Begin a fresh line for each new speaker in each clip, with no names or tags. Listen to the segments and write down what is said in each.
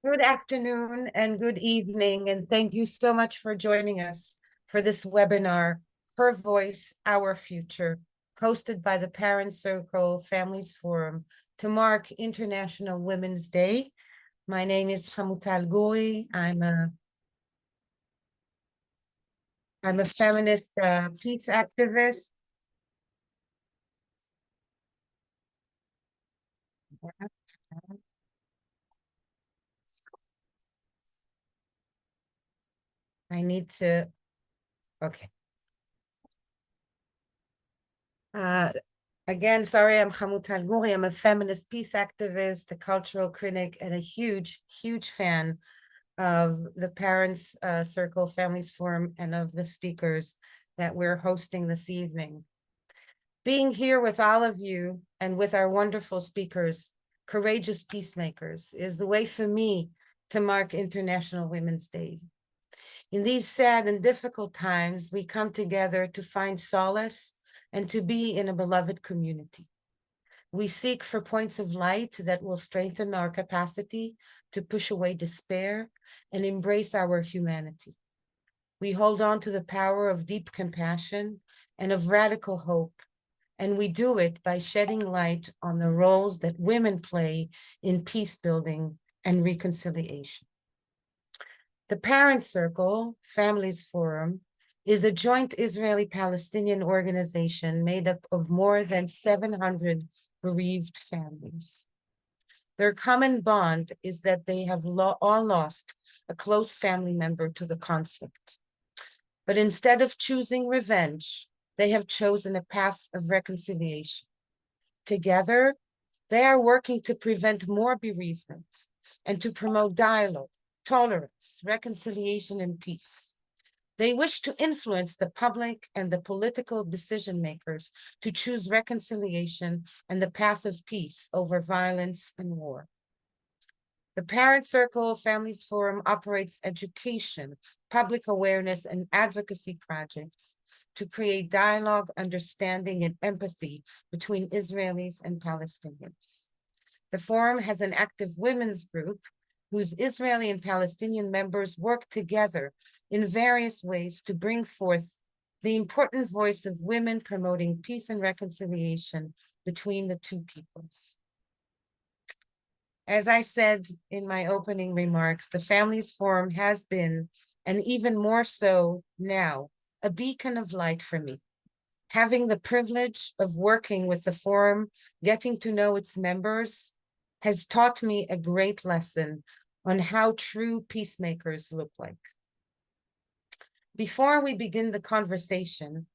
Good afternoon and good evening, and thank you so much for joining us for this webinar, Her Voice, Our Future, hosted by the Parent Circle Families Forum to mark International Women's Day. My name is Hamutal Guri. I'm a feminist peace activist. I need to, okay. Uh, Again, sorry, I'm Hamutal Guri. I'm a feminist peace activist, a cultural critic, and a huge, huge fan of the Parents Circle Families Forum and of the speakers that we're hosting this evening. Being here with all of you and with our wonderful speakers, courageous peacemakers, is the way for me to mark International Women's Day. In these sad and difficult times, we come together to find solace and to be in a beloved community. We seek for points of light that will strengthen our capacity to push away despair and embrace our humanity. We hold on to the power of deep compassion and of radical hope, and we do it by shedding light on the roles that women play in peace building and reconciliation. The Parent Circle Families Forum is a joint Israeli-Palestinian organization made up of more than 700 bereaved families. Their common bond is that they have all lost a close family member to the conflict. But instead of choosing revenge, they have chosen a path of reconciliation. Together, they are working to prevent more bereavement and to promote dialogue, tolerance, reconciliation, and peace. They wish to influence the public and the political decision makers to choose reconciliation and the path of peace over violence and war. The Parent Circle Families Forum operates education, public awareness, and advocacy projects to create dialogue, understanding, and empathy between Israelis and Palestinians. The forum has an active women's group whose Israeli and Palestinian members work together in various ways to bring forth the important voice of women promoting peace and reconciliation between the two peoples. As I said in my opening remarks, the Families Forum has been, and even more so now, a beacon of light for me. Having the privilege of working with the forum, getting to know its members, has taught me a great lesson on how true peacemakers look like. Before we begin the conversation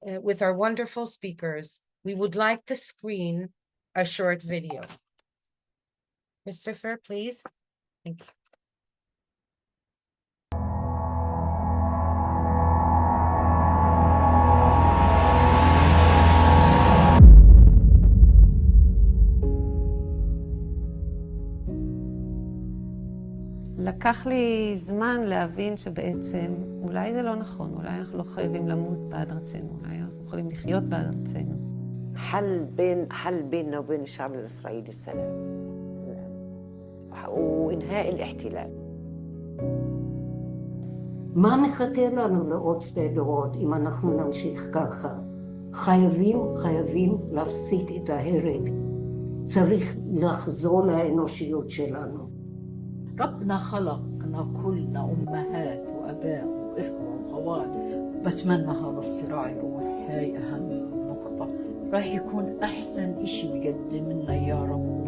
with our wonderful speakers, we would like to screen a short video. Christopher, please. Thank you.
לקח לי זמן להבין שבעצם אולי זה לא נכון, אולי אנחנו לא חייבים למות בעד ארצנו, אולי אנחנו יכולים לחיות בעד ארצנו.
حل بيننا وبين الشعب الإسرائيلي السلام وإنهاء الاحتلال.
מה מחכה לנו לעוד 2 דורות אם אנחנו נמשיך ככה? חייבים להפסיק את ההרג. צריך לחזור לאנושיות שלנו.
ربنا خلقنا كلنا أمهات وأباء وإخوة وأخوات. بتمنى هذا الصراع يروح، هاي أهم نقطة. راح يكون أحسن إشي بقدم لنا يا ربنا.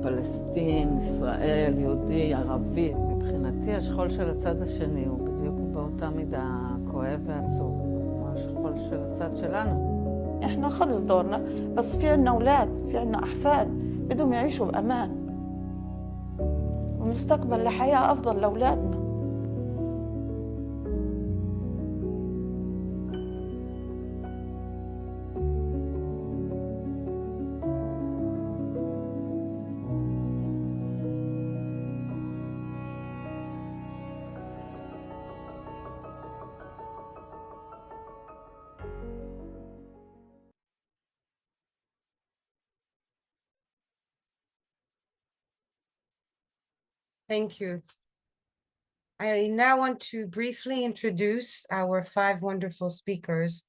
פלסטין, ישראל, יהודי, ערבי, מבחינתי השכול של הצד השני הוא בדיוק באותה מידה כואב ועצוב, כמו השכול של הצד שלנו.
احنا خلص دورنا، بس في عنا أولاد، في عنا أحفاد بدهم يعيشوا بأمان ومستقبل لحياة أفضل لأولادنا.
Thank you. I now want to briefly introduce our 5 wonderful speakers,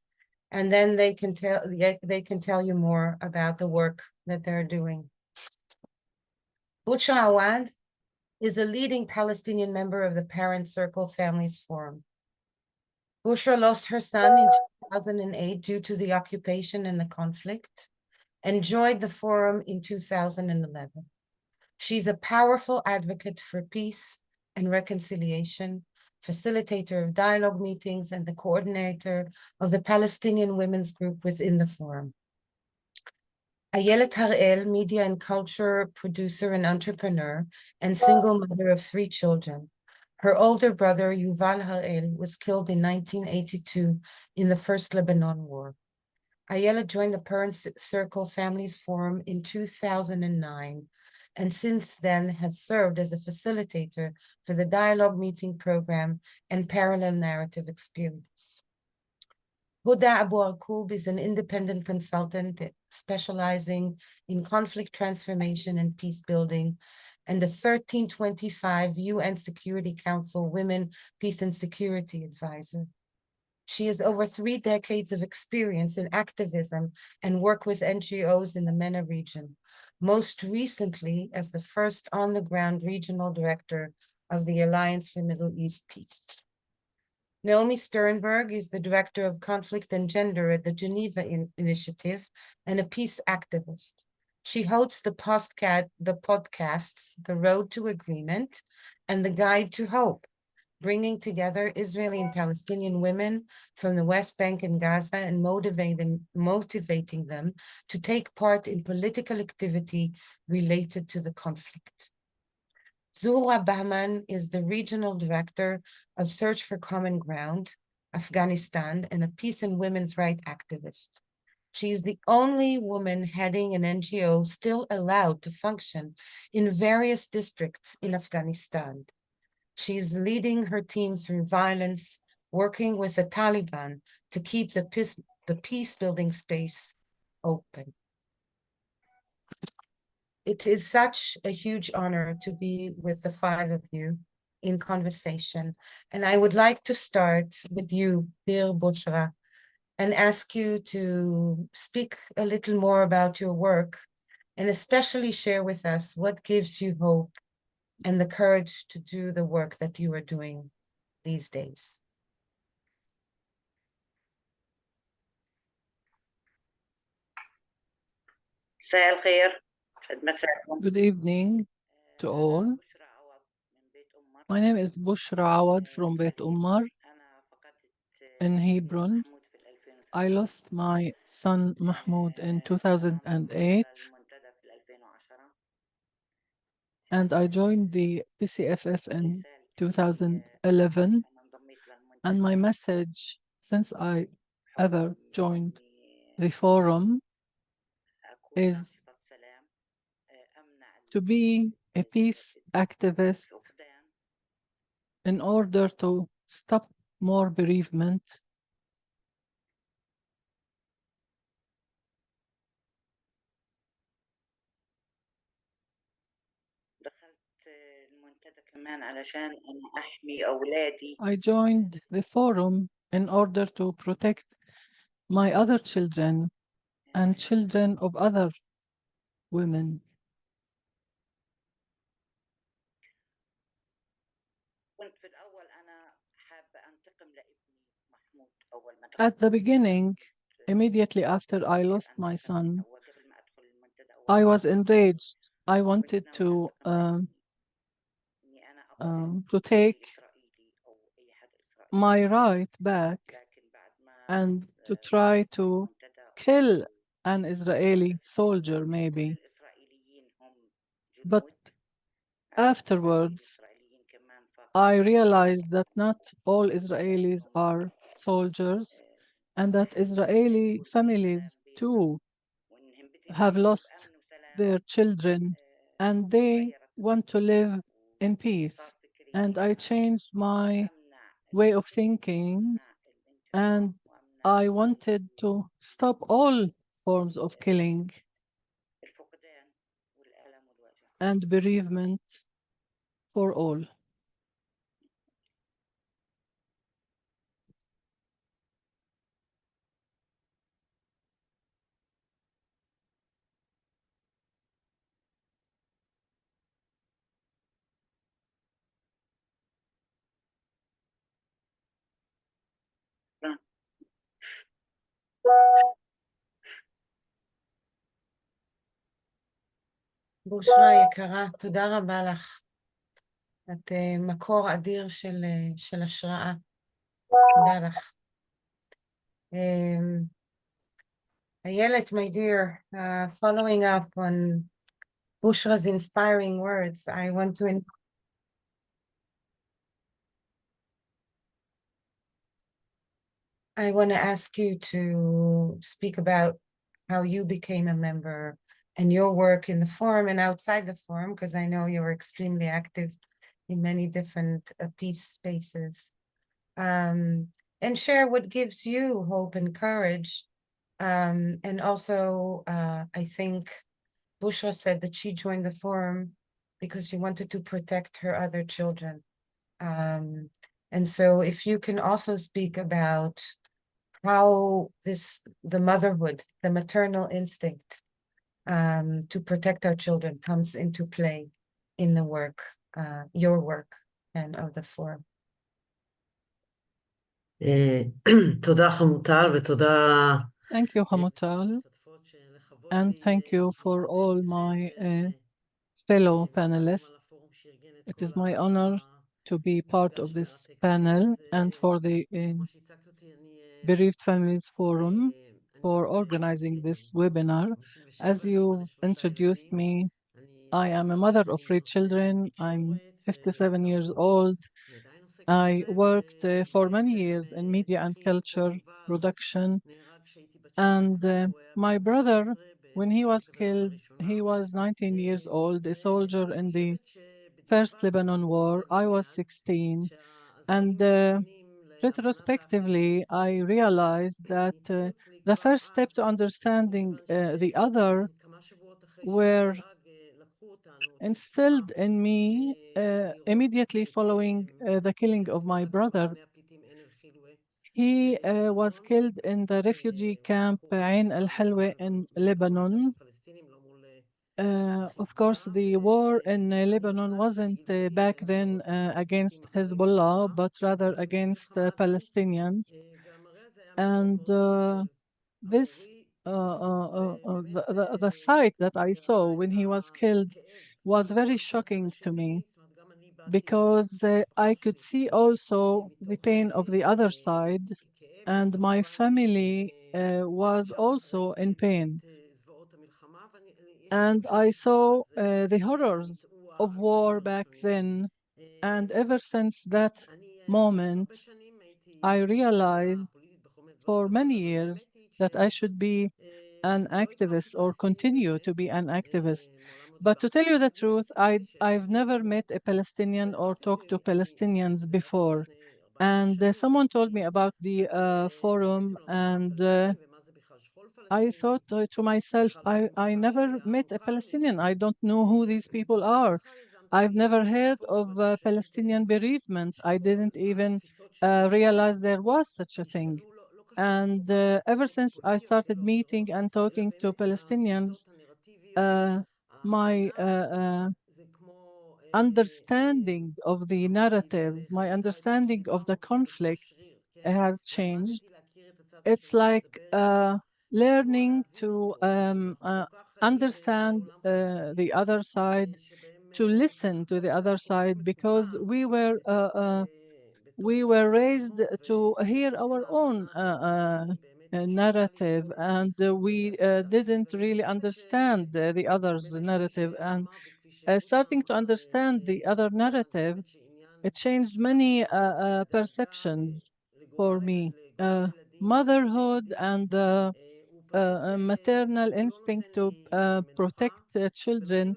and then they can tell you more about the work that they're doing. Bushra Awad is a leading Palestinian member of the Parent Circle Families Forum. Bushra lost her son in 2008 due to the occupation and the conflict, and joined the forum in 2011. She's a powerful advocate for peace and reconciliation, facilitator of dialogue meetings, and the coordinator of the Palestinian Women's Group within the forum. Ayelet Harel, media and culture producer and entrepreneur, and single mother of 3 children. Her older brother, Yuval Harel, was killed in 1982 in the First Lebanon War. Ayelet joined the Parent Circle Families Forum in 2009, and since then has served as a facilitator for the dialogue meeting program and parallel narrative experience. Huda Abu Arkoub is an independent consultant specializing in conflict transformation and peace building, and the 1325 UN Security Council Women, Peace and Security Advisor. She has over 3 decades of experience in activism and work with NGOs in the MENA region, most recently as the first on-the-ground regional director of the Alliance for Middle East Peace. Naomi Sternberg is the director of conflict and gender at the Geneva Initiative and a peace activist. She hosts the podcasts, The Road to Agreement and The Guide to Hope, bringing together Israeli and Palestinian women from the West Bank and Gaza and motivating them to take part in political activity related to the conflict. Zura Bahman is the regional director of Search for Common Ground, Afghanistan, and a peace and women's rights activist. She is the only woman heading an NGO still allowed to function in various districts in Afghanistan. She's leading her team through violence, working with the Taliban to keep the peace-building space open. It is such a huge honor to be with the 5 of you in conversation. And I would like to start with you, Bir Bushra, and ask you to speak a little more about your work and especially share with us what gives you hope and the courage to do the work that you are doing these days.
Good evening to all. My name is Bushra Awad from Beit Ummar in Hebron. I lost my son Mahmoud in 2008, and I joined the PCFF in 2011. And my message since I ever joined the forum is to be a peace activist in order to stop more bereavement, I joined the forum in order to protect my other children and children of other women. At the beginning, immediately after I lost my son, I was enraged. I wanted to take my right back and to try to kill an Israeli soldier, maybe. But afterwards, I realized that not all Israelis are soldiers, and that Israeli families too have lost their children, and they want to live in peace. And I changed my way of thinking, and I wanted to stop all forms of killing and bereavement for all.
בושרה יקרה, תודה רבה לך. את מקור אדיר של השראה. תודה לך. איילת, my dear, following up on Bushra's inspiring words, I want to ask you to speak about how you became a member and your work in the forum and outside the forum, because I know you're extremely active in many different peace spaces. And share what gives you hope and courage. And also, I think Bushra said that she joined the forum because she wanted to protect her other children. And so if you can also speak about how the motherhood, the maternal instinct to protect our children comes into play in the work, your work, and of the forum.
תודה חמוטל ותודה
Thank you, Hamutal, and thank you for all my fellow panelists. It is my honor to be part of this panel and for the Bereaved Families Forum for organizing this webinar. As you introduced me, I am a mother of 3 children. I'm 57 years old. I worked for many years in media and culture production. And my brother, when he was killed, he was 19 years old, a soldier in the First Lebanon War. I was 16. And retrospectively, I realized that the first step to understanding the other were instilled in me immediately following the killing of my brother. He was killed in the refugee camp Ain al-Halwa in Lebanon. Of course, the war in Lebanon wasn't back then against Hezbollah, but rather against Palestinians. And this the sight that I saw when he was killed was very shocking to me, because I could see also the pain of the other side, and my family was also in pain. And I saw the horrors of war back then, and ever since that moment, I realized for many years that I should be an activist or continue to be an activist. But to tell you the truth, I've never met a Palestinian or talked to Palestinians before. And someone told me about the forum, and I thought to myself, I never met a Palestinian. I don't know who these people are. I've never heard of Palestinian bereavement. I didn't even realize there was such a thing. And ever since I started meeting and talking to Palestinians, my understanding of the narratives, my understanding of the conflict has changed. It's like learning to understand the other side, to listen to the other side, because we were raised to hear our own narrative, and we didn't really understand the other's narrative. And starting to understand the other narrative, it changed many perceptions for me. Motherhood and maternal instinct to protect children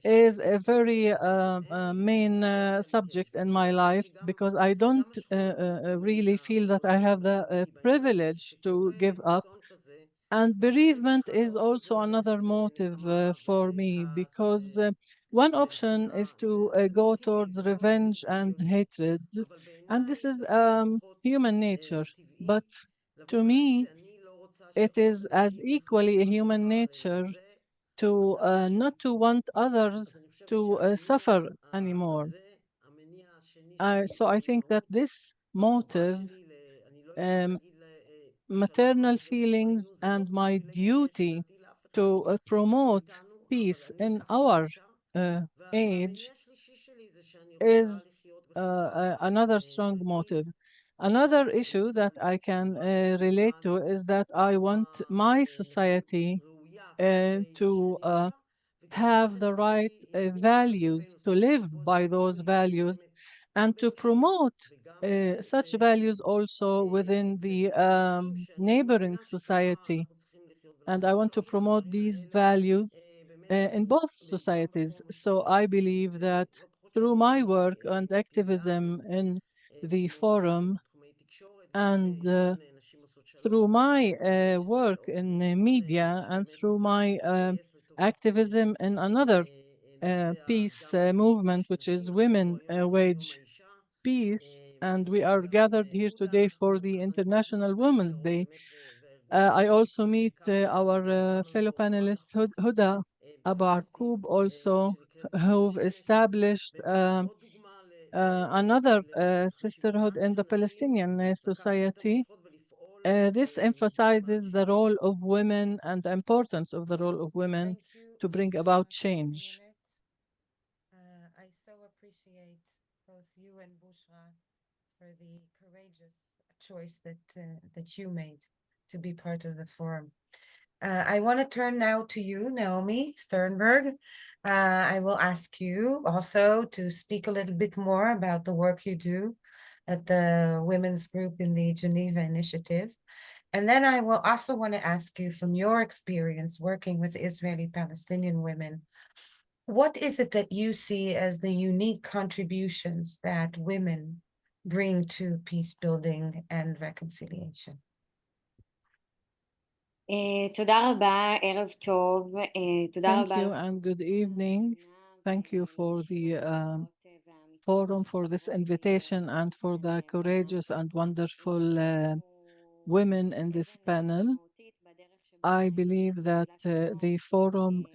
is a very main subject in my life, because I don't really feel that I have the privilege to give up. And bereavement is also another motive for me, because One option is to go towards revenge and hatred, and this is human nature. But to me, it is as equally a human nature to not to want others to suffer anymore. So I think that this motive, maternal feelings, and my duty to promote peace in our age is another strong motive. Another issue that I can relate to is that I want my society to have the right values, to live by those values, and to promote such values also within the neighboring society. And I want to promote these values in both societies. So I believe that through my work and activism in the forum and through my work in media and through my activism in another peace movement, which is Women Wage Peace, and we are gathered here today for the International Women's Day. I also meet our fellow panelist Huda Abu Arkoub, also, who've established another sisterhood in the Palestinian society. This emphasizes the role of women and the importance of the role of women
Thank you
to bring
so
about
much for bringing
change.
it. I so appreciate both you and Bushra for the courageous choice that you made to be part of the forum. I want to turn now to you, Naomi Sternberg. I will ask you also to speak a little bit more about the work you do at the women's group in the Geneva Initiative. And then I will also want to ask you, from your experience working with Israeli Palestinian women, what is it that you see as the unique contributions that women bring to peace building and reconciliation?
תודה רבה, ערב טוב. תודה
Thank
רבה
you
לכם.
and good evening. Thank you for the forum, for this invitation, and for the courageous and wonderful women in this panel. I believe that the forum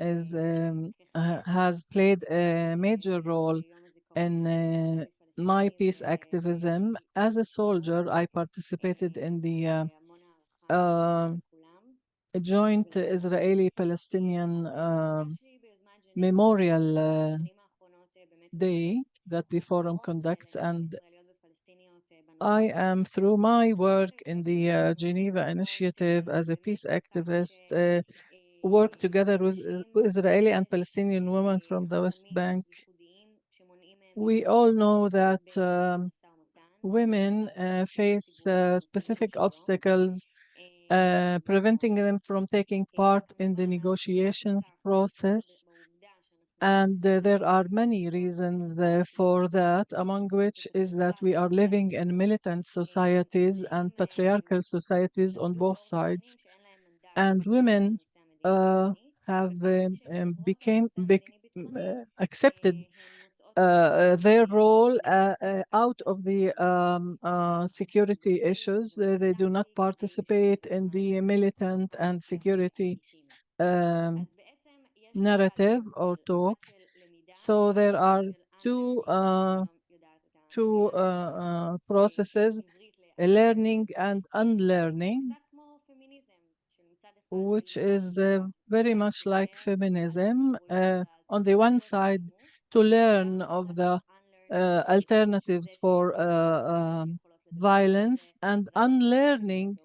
has played a major role in my peace activism. As a soldier, I participated in the joint Israeli-Palestinian Memorial Day that the forum conducts, and I am, through my work in the Geneva Initiative as a peace activist, work together with Israeli and Palestinian women from the West Bank. We all know that women face specific obstacles preventing them from taking part in the negotiations process. And there are many reasons for that, among which is that we are living in militant societies and patriarchal societies on both sides. And women have accepted their role out of the security issues. They do not participate in the militant and security narrative or talk. So there are two processes, learning and unlearning, which is very much like feminism. On the one side, to learn of the alternatives for violence, and unlearning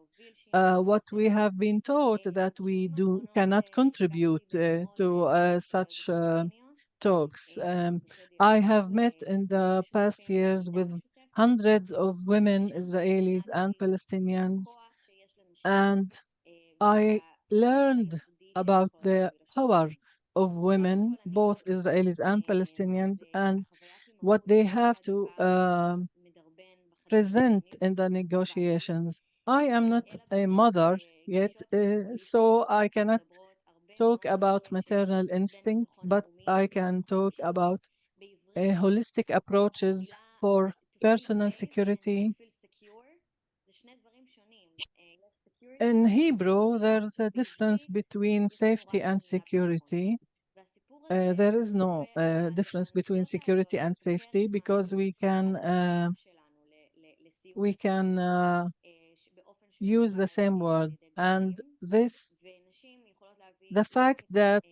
what we have been taught, that we cannot contribute to such talks. I have met in the past years with hundreds of women, Israelis and Palestinians, and I learned about the power of women, both Israelis and Palestinians, and what they have to present in the negotiations. I am not a mother yet, so I cannot talk about maternal instinct, but I can talk about holistic approaches for personal security. In Hebrew, there's a difference between safety and security. There is no difference between security and safety because we can use the same word. And the fact that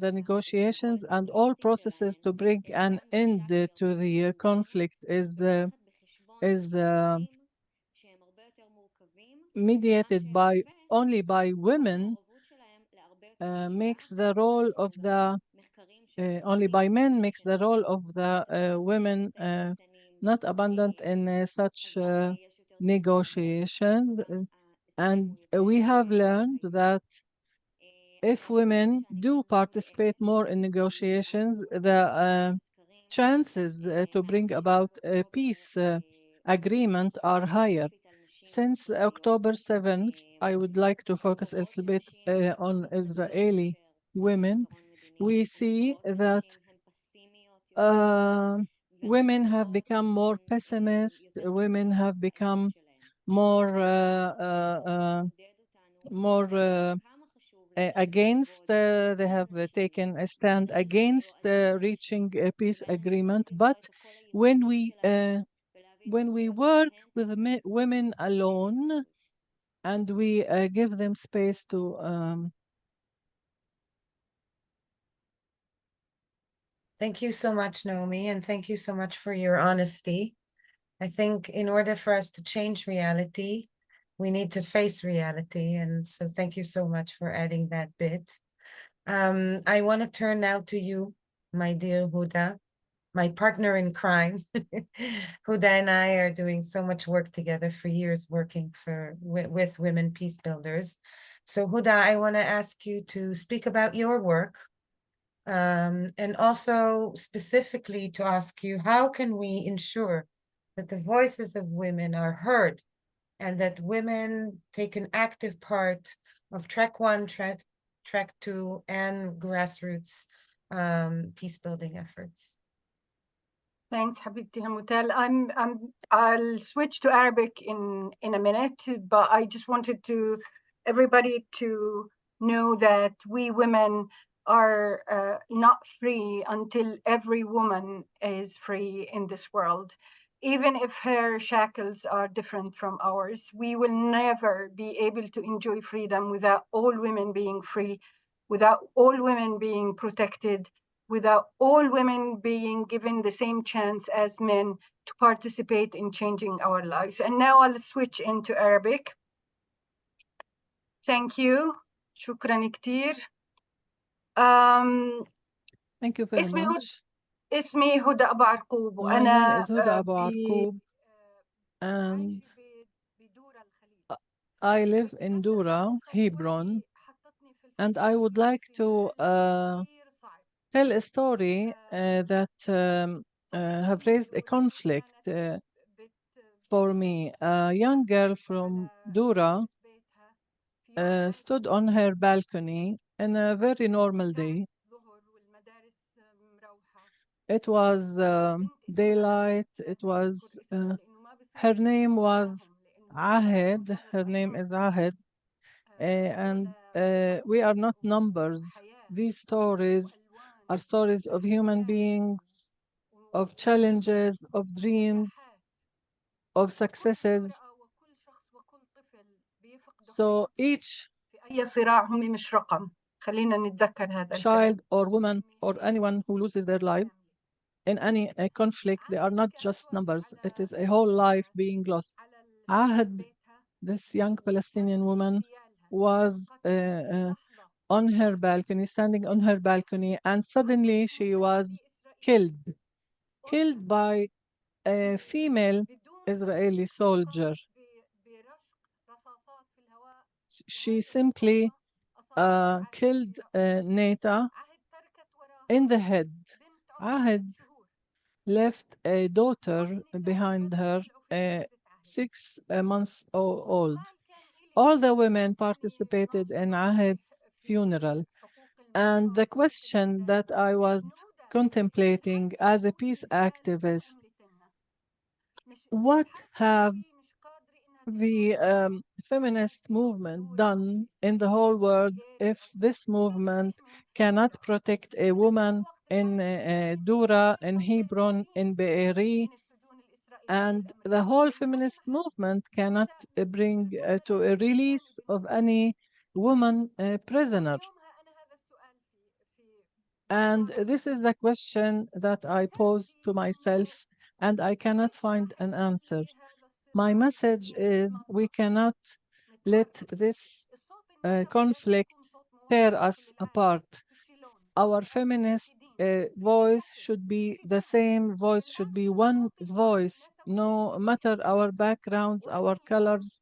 the negotiations and all processes to bring an end to the conflict is mediated only by women makes the role of the only by men makes the role of the women not abundant in such negotiations. And we have learned that if women do participate more in negotiations, the chances to bring about a peace agreement are higher. Since October 7th, I would like to focus a little bit on Israeli women. We see that women have become more pessimist, women have become more against, they have taken a stand against reaching a peace agreement. But when we work with women alone and we give them space to
Thank you so much, Naomi, and thank you so much for your honesty. I think in order for us to change reality, we need to face reality. And so thank you so much for adding that bit. I want to turn now to you, my dear Huda, my partner in crime. Huda and I are doing so much work together for years, working with women peace builders. So Huda, I want to ask you to speak about your work. And also specifically to ask you, how can we ensure that the voices of women are heard and that women take an active part of track 1, track 2, and grassroots peace building efforts?
Thanks, Habibti Hamutal. I'll switch to Arabic in a minute, but I just wanted everybody to know that we women are not free until every woman is free in this world. Even if her shackles are different from ours, we will never be able to enjoy freedom without all women being free, without all women being protected, without all women being given the same chance as men to participate in changing our lives. And now I'll switch into Arabic. Thank you. شكرا كتير.
Thank you very much.
اسمي هدى أبو عرقوب
My name is Huda Abu Arqoub, and I live in Dura, Hebron, and I would like to tell a story that have raised a conflict for me. A young girl from Dura stood on her balcony in a very normal day. It was daylight. It was her name was Ahed. Her name is Ahed, and we are not numbers. These stories are stories of human beings, of challenges, of dreams, of successes. So each child or woman or anyone who loses their life in any conflict, they are not just numbers. It is a whole life being lost. Ahed, this young Palestinian woman, was on her balcony, standing on her balcony, and suddenly she was killed by a female Israeli soldier. She simply killed Neta in the head. Ahed left a daughter behind her, 6 months old. All the women participated in Ahed's funeral. And the question that I was contemplating as a peace activist, what have the feminist movement done in the whole world if this movement cannot protect a woman in Dura, in Hebron, in Be'eri, and the whole feminist movement cannot bring to a release of any woman prisoner? And this is the question that I pose to myself, and I cannot find an answer. My message is we cannot let this conflict tear us apart. Our feminist voice should be the same voice, should be one voice, no matter our backgrounds, our colors,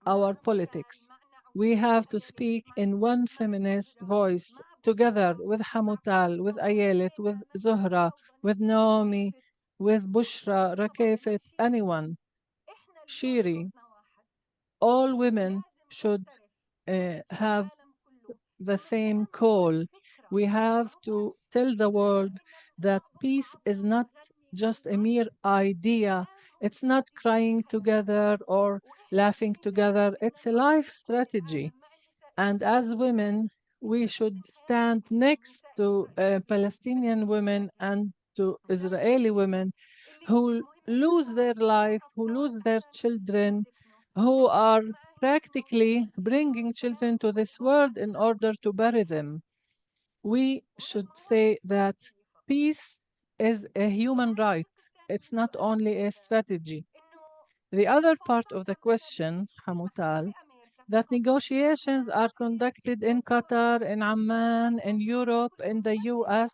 our politics. We have to speak in one feminist voice together with Hamutal, with Ayelet, with Zuhra, with Naomi, with Bushra, Rakefet, anyone, Shiri. All women should have the same call. We have to tell the world that peace is not just a mere idea. It's not crying together or laughing together. It's a life strategy. And as women, we should stand next to Palestinian women and to Israeli women who lose their life, who lose their children, who are practically bringing children to this world in order to bury them. We should say that peace is a human right. It's not only a strategy. The other part of the question, Hamutal, that negotiations are conducted in Qatar, in Amman, in Europe, in the US.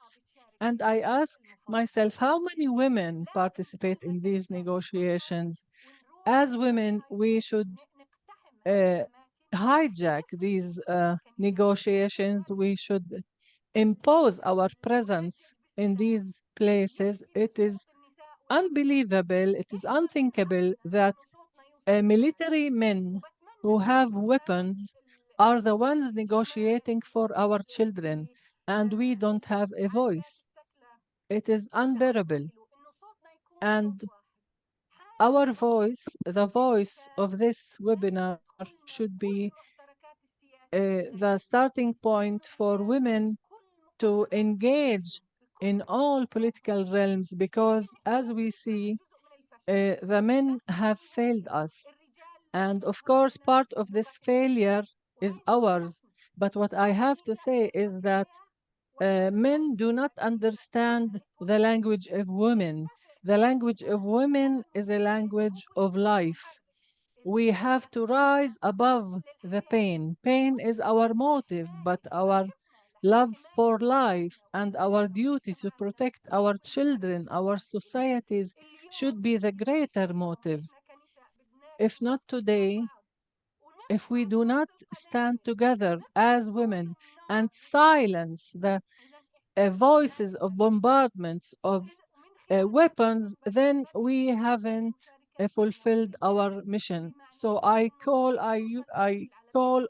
And I ask myself, how many women participate in these negotiations? As women, we should hijack these negotiations. We should impose our presence in these places. It is unbelievable, it is unthinkable that military men who have weapons are the ones negotiating for our children, and we don't have a voice. It is unbearable. And our voice, the voice of this webinar, should be the starting point for women to engage in all political realms, because as we see, the men have failed us. And of course, part of this failure is ours. But what I have to say is that men do not understand the language of women. The language of women is a language of life. We have to rise above the pain. Pain is our motive, but our love for life and our duty to protect our children, our societies, should be the greater motive. If not today, if we do not stand together as women and silence the voices of bombardments of weapons, then we haven't fulfilled our mission. So I call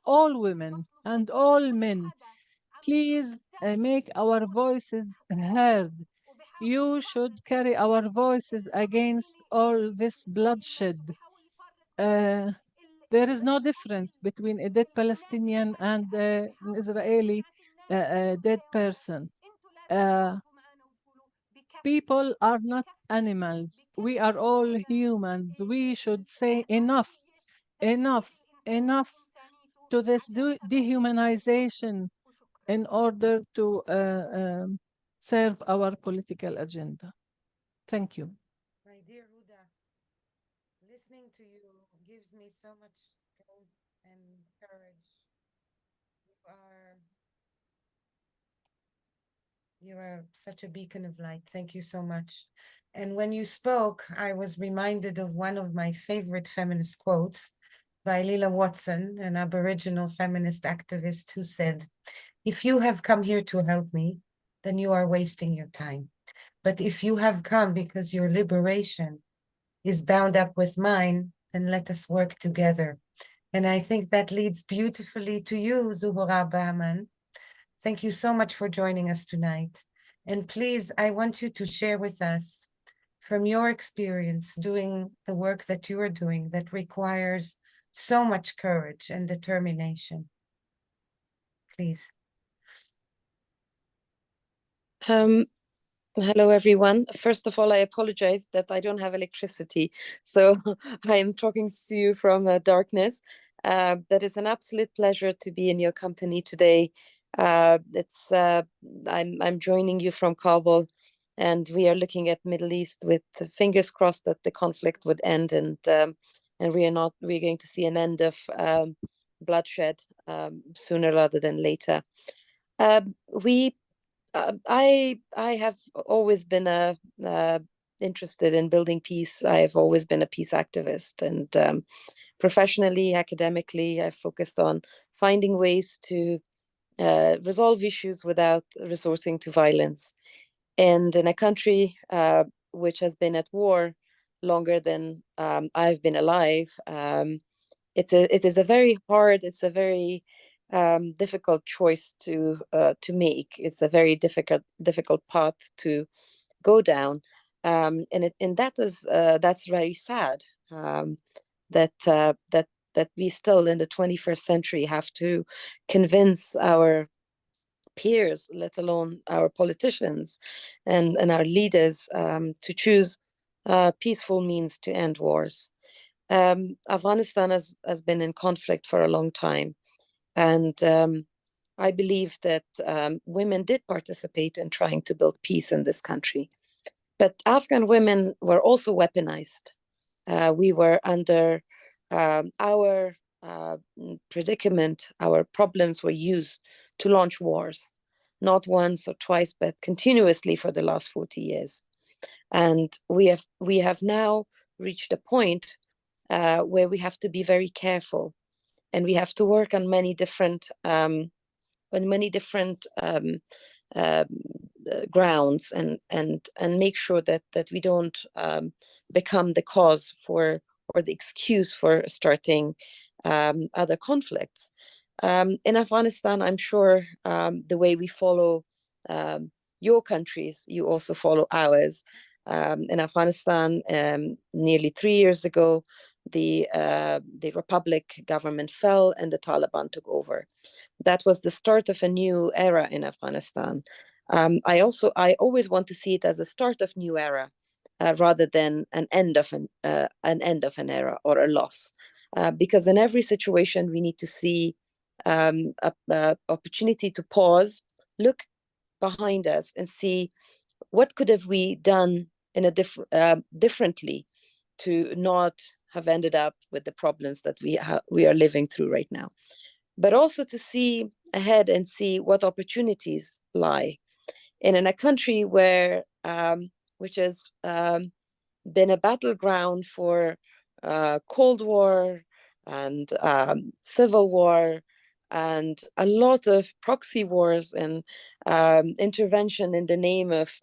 all women and all men, please make our voices heard. You should carry our voices against all this bloodshed. There is no difference between a dead Palestinian and an Israeli dead person. People are not animals. We are all humans. We should say enough, enough, enough to this dehumanization in order to serve our political agenda. Thank you.
My dear Huda, listening to you gives me so much strength and courage. You are such a beacon of light. Thank you so much. And when you spoke, I was reminded of one of my favorite feminist quotes by Lila Watson, an Aboriginal feminist activist, who said, "If you have come here to help me, then you are wasting your time. But if you have come because your liberation is bound up with mine, then let us work together." And I think that leads beautifully to you, Zuhura Bahman. Thank you so much for joining us tonight. And please, I want you to share with us from your experience doing the work that you are doing that requires so much courage and determination. Please.
Hello, everyone. First of all, I apologize that I don't have electricity, so I am talking to you from darkness. That is an absolute pleasure to be in your company today. I'm joining you from Kabul, and we are looking at Middle East with fingers crossed that the conflict would end, and we're going to see an end of bloodshed sooner rather than later. I have always been interested in building peace. I have always been a peace activist, and professionally, academically, I've focused on finding ways to resolve issues without resorting to violence. And in a country which has been at war longer than I've been alive, it's a very difficult choice to make. It's a very difficult path to go down, and that's very sad. That we still in the 21st century have to convince our peers, let alone our politicians and our leaders, to choose peaceful means to end wars. Afghanistan has been in conflict for a long time. And I believe that women did participate in trying to build peace in this country. But Afghan women were also weaponized. We were under our predicament, our problems were used to launch wars, not once or twice, but continuously for the last 40 years. And we have now reached a point where we have to be very careful. And we have to work on many different grounds and make sure that we don't become the cause for or the excuse for starting other conflicts. In Afghanistan, I'm sure the way we follow your countries, you also follow ours. In Afghanistan, nearly 3 years ago, the Republic government fell and the Taliban took over. That was the start of a new era in Afghanistan. I always want to see it as a start of new era rather than an end of an era or a loss, because in every situation we need to see an opportunity to pause, look behind us, and see what could have we done in a differently to not have ended up with the problems that we are living through right now, but also to see ahead and see what opportunities lie. And in a country where which has been a battleground for Cold War and Civil War and a lot of proxy wars and intervention in the name of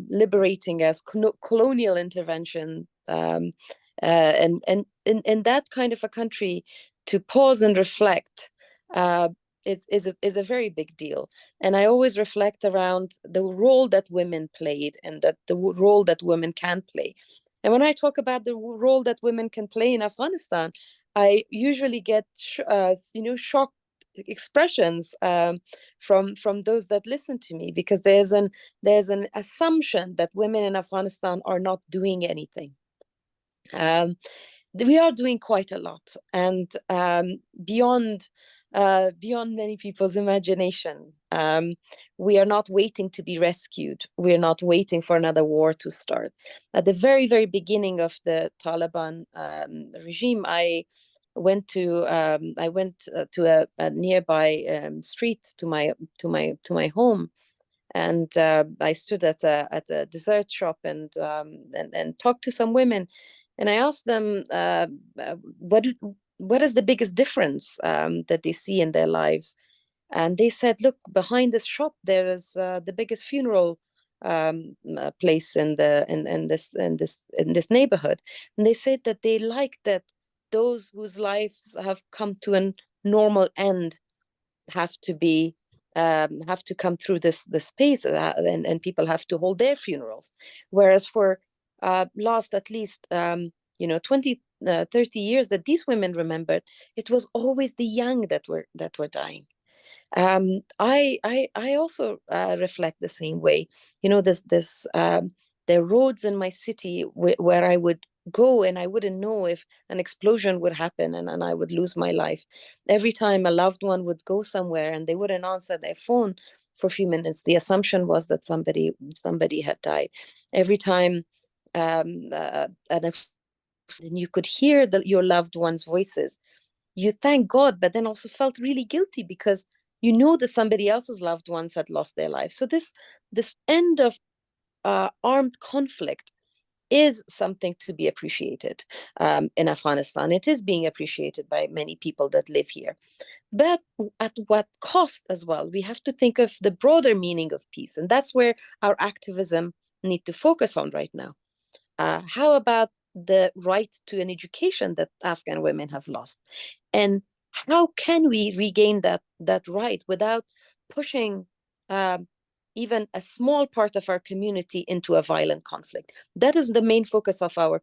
liberating us, colonial intervention, and in that kind of a country, to pause and reflect is a very big deal. And I always reflect around the role that women played and that the role that women can play. And when I talk about the role that women can play in Afghanistan, I usually get shocked expressions from those that listen to me, because there's an assumption that women in Afghanistan are not doing anything. We are doing quite a lot, and beyond many people's imagination. We are not waiting to be rescued. We are not waiting for another war to start. At the very, very beginning of the Taliban regime, I went to a nearby street to my home, and I stood at a dessert shop and talked to some women, and I asked them what is the biggest difference that they see in their lives. And they said, look, behind this shop there is the biggest funeral place in this neighborhood. And they said that they like that those whose lives have come to a normal end have to be have to come through this space, and people have to hold their funerals. Whereas for last at least 20, 30 years that these women remembered, it was always the young that were dying. I also reflect the same way. There are roads in my city where I would go and I wouldn't know if an explosion would happen and I would lose my life. Every time a loved one would go somewhere and they wouldn't answer their phone for a few minutes, the assumption was that somebody had died. Every time you could hear your loved ones' voices, you thank God, but then also felt really guilty because you know that somebody else's loved ones had lost their lives. So this end of armed conflict is something to be appreciated in Afghanistan. It is being appreciated by many people that live here. But at what cost as well? We have to think of the broader meaning of peace. And that's where our activism need to focus on right now. How about the right to an education that Afghan women have lost? And how can we regain that right without pushing even a small part of our community into a violent conflict? That is the main focus of our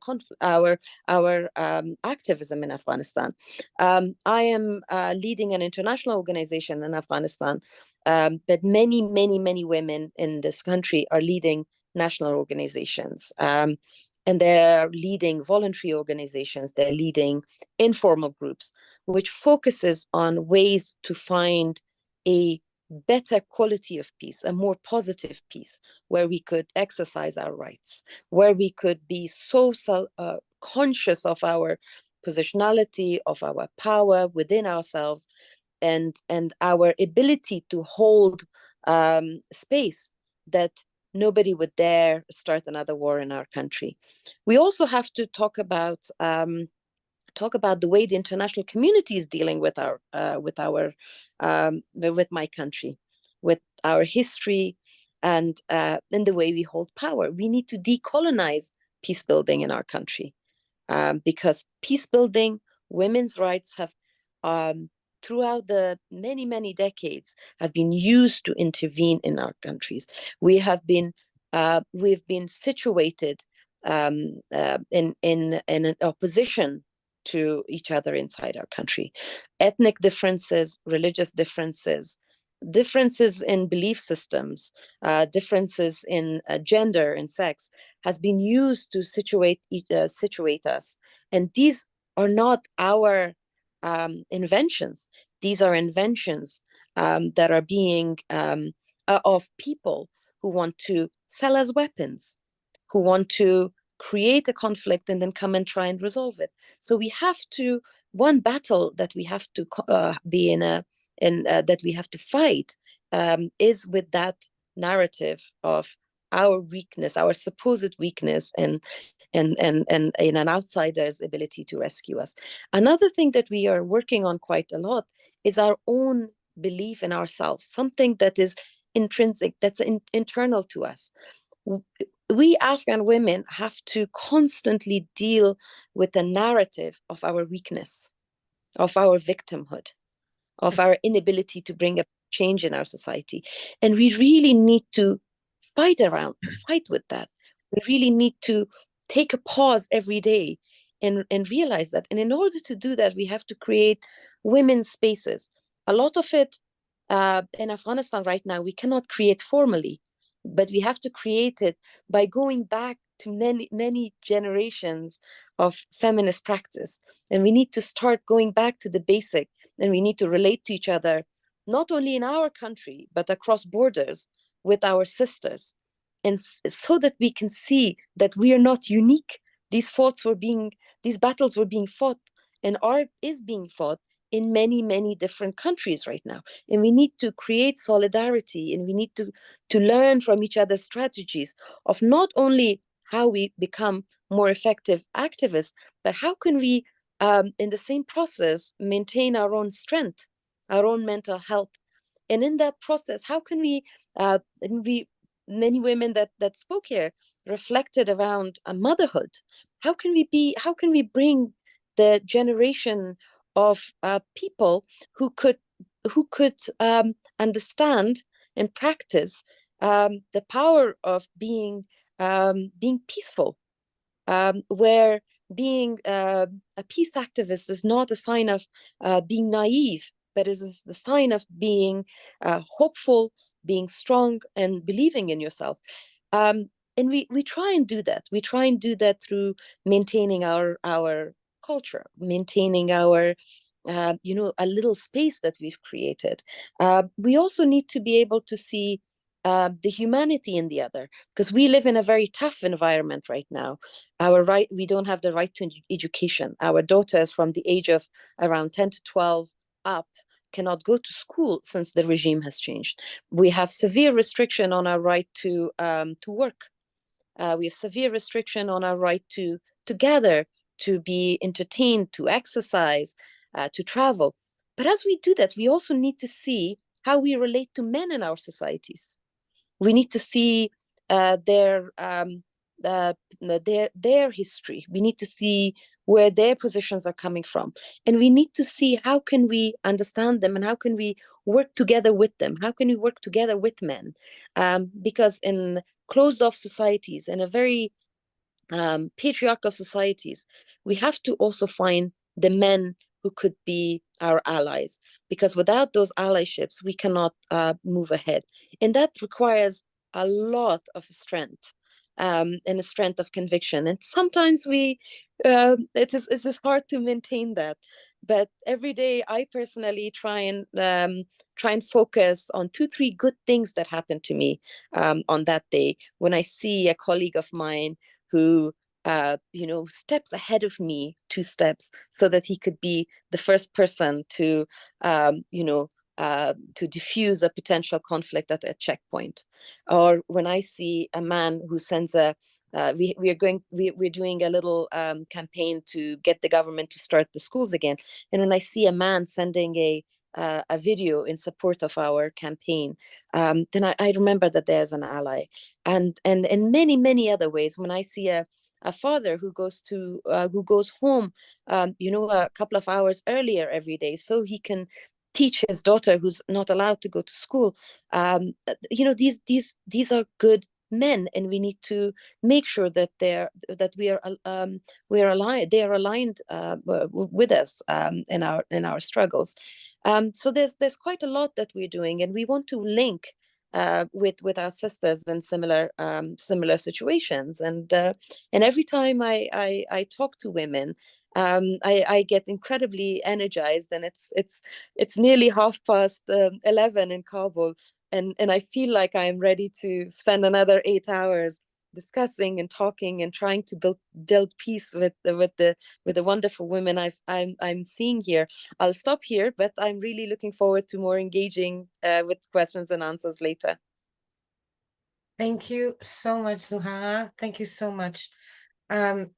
activism in Afghanistan. I am leading an international organization in Afghanistan, but many women in this country are leading national organizations. And they're leading voluntary organizations, they're leading informal groups, which focuses on ways to find a better quality of peace, a more positive peace, where we could exercise our rights, where we could be so conscious of our positionality, of our power within ourselves, and our ability to hold space that nobody would dare start another war in our country. We also have to talk about the way the international community is dealing with my country, with our history, and in the way we hold power. We need to decolonize peace building in our country, because peace building, women's rights have throughout the many decades have been used to intervene in our countries. We've been situated in an opposition to each other inside our country. Ethnic differences, religious differences, differences in belief systems, differences in gender and sex has been used to situate us. And these are not our inventions. These are inventions that are being of people who want to sell us weapons, who want to create a conflict and then come and try and resolve it. So we have to, one battle that we have to be in that we have to fight is with that narrative of our weakness, our supposed weakness, and an outsider's ability to rescue us. Another thing that we are working on quite a lot is our own belief in ourselves, something that is intrinsic, that's internal to us. We Afghan women have to constantly deal with the narrative of our weakness, of our victimhood, of our inability to bring a change in our society. And we really need to fight with that. We really need to take a pause every day and realize that. And in order to do that, we have to create women's spaces. A lot of it in Afghanistan right now, we cannot create formally, but we have to create it by going back to many generations of feminist practice. And we need to start going back to the basic, and we need to relate to each other, not only in our country, but across borders with our sisters. And so that we can see that we are not unique. These battles were being fought and is being fought in many different countries right now. And we need to create solidarity, and we need to learn from each other's strategies of not only how we become more effective activists, but how can we, in the same process, maintain our own strength, our own mental health. And in that process, how can we many women that spoke here reflected around motherhood. How can we bring the generation of people who could who could understand and practice the power of being peaceful, where being a peace activist is not a sign of being naive, but is the sign of being hopeful, being strong, and believing in yourself. And we try and do that. We try and do that through maintaining our culture, maintaining our a little space that we've created. We also need to be able to see the humanity in the other, because we live in a very tough environment right now. We don't have the right to education. Our daughters from the age of around 10 to 12 up cannot go to school since the regime has changed. We have severe restriction on our right to work. We have severe restriction on our right to gather, to be entertained, to exercise, to travel. But as we do that, we also need to see how we relate to men in our societies. We need to see their history. We need to see where their positions are coming from, and we need to see how can we understand them and how can we work together with them. How can we work together with men? Because in closed off societies and a very patriarchal societies, we have to also find the men who could be our allies, because without those allyships, we cannot move ahead. And that requires a lot of strength and a strength of conviction. And sometimes it is hard to maintain that. But every day, I personally try and focus on 2-3 good things that happen to me on that day. When I see a colleague of mine who steps ahead of me 2 steps so that he could be the first person to diffuse a potential conflict at a checkpoint, or when I see a man who sends we're doing a little campaign to get the government to start the schools again, and when I see a man sending a video in support of our campaign, then I remember that there's an ally, and in many other ways. When I see a father who goes home, a couple of hours earlier every day, so he can teach his daughter who's not allowed to go to school. These are good men, and we need to make sure that we are aligned. They are aligned with us in our struggles. So there's quite a lot that we're doing, and we want to link with our sisters in similar situations. And every time I talk to women, I get incredibly energized, and it's nearly 11:30 in Kabul, and I feel like I'm ready to spend another 8 hours discussing and talking and trying to build peace with the wonderful women I'm seeing here. I'll stop here, but I'm really looking forward to more engaging with questions and answers later.
Thank you so much, Zuhara. Thank you so much.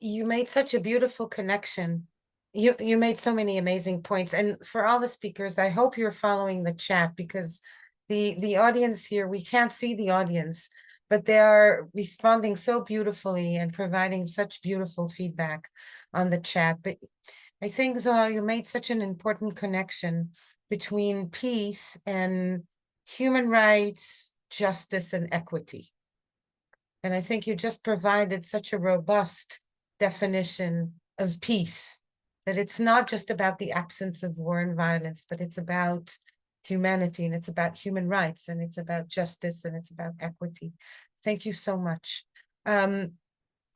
You made such a beautiful connection. You made so many amazing points. And for all the speakers, I hope you're following the chat, because the audience here, we can't see the audience, but they are responding so beautifully and providing such beautiful feedback on the chat. But I think, Zohar, you made such an important connection between peace and human rights, justice, and equity. And I think you just provided such a robust definition of peace, that it's not just about the absence of war and violence, but it's about humanity, and it's about human rights, and it's about justice, and it's about equity. Thank you so much.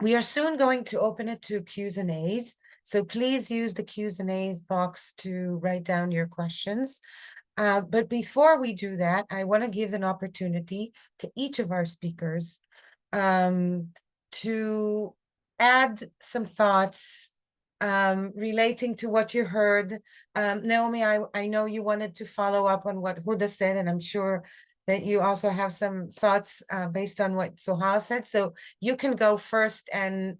We are soon going to open it to Q's and A's. So please use the Q's and A's box to write down your questions. But before we do that, I want to give an opportunity to each of our speakers to add some thoughts relating to what you heard. Naomi, I know you wanted to follow up on what Huda said, and I'm sure that you also have some thoughts based on what Zohar said. So you can go first, and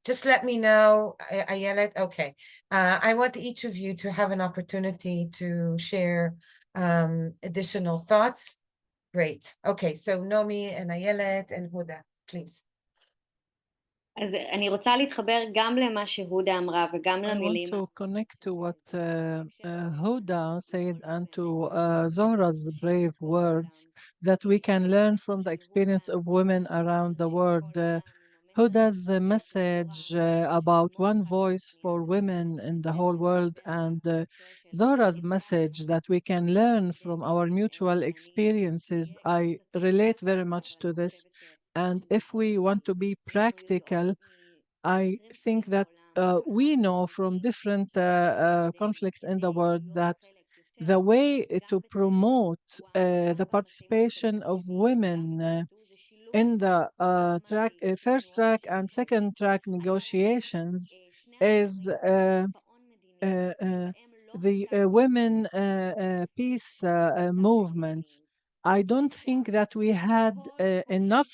just let me know, Ayelet. Okay. I want each of you to have an opportunity to share additional thoughts. Great. Okay, so Naomi and Ayelet and Huda, please.
אז אני רוצה להתחבר גם למה שהודה אמרה וגם
I want
למילים.
to connect to what Huda said and to Zohra's brave words that we can learn from the experience of women around the world. Huda's message about one voice for women in the whole world, and Zohra's message that we can learn from our mutual experiences. I relate very much to this. And if we want to be practical, I think that we know from different conflicts in the world that the way to promote the participation of women in the first track and second track negotiations is the women peace movements. I don't think that we had enough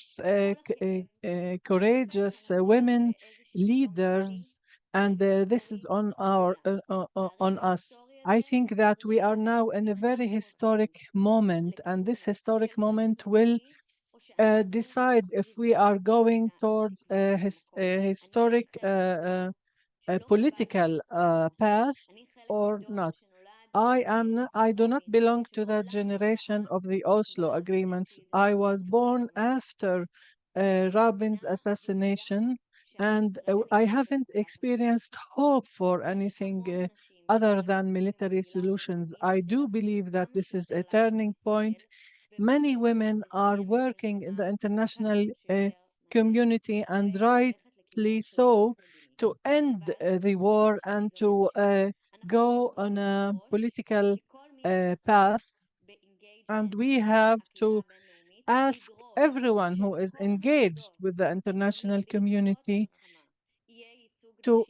courageous women leaders, and this is on on us. I think that we are now in a very historic moment, and this historic moment will decide if we are going towards a historic political path or not. I do not belong to that generation of the Oslo agreements. I was born after Rabin's assassination, and I haven't experienced hope for anything other than military solutions. I do believe that this is a turning point. Many women are working in the international community, and rightly so, to end the war and to go on a political path. And we have to ask everyone who is engaged with the international community to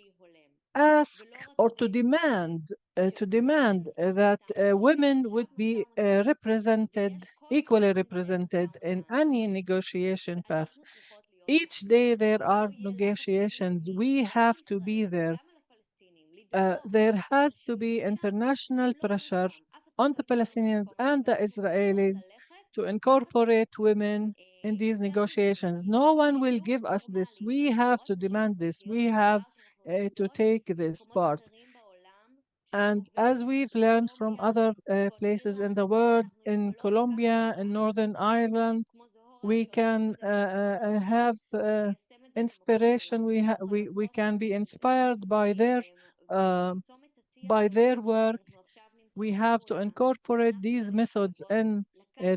ask or to demand that women would be represented, equally represented in any negotiation path. Each day there are negotiations. We have to be there. There has to be international pressure on the Palestinians and the Israelis to incorporate women in these negotiations. No one will give us this. We have to demand this. We have to take this part. And as we've learned from other places in the world, in Colombia, in Northern Ireland, we can have inspiration. We can be inspired by their work. We have to incorporate these methods in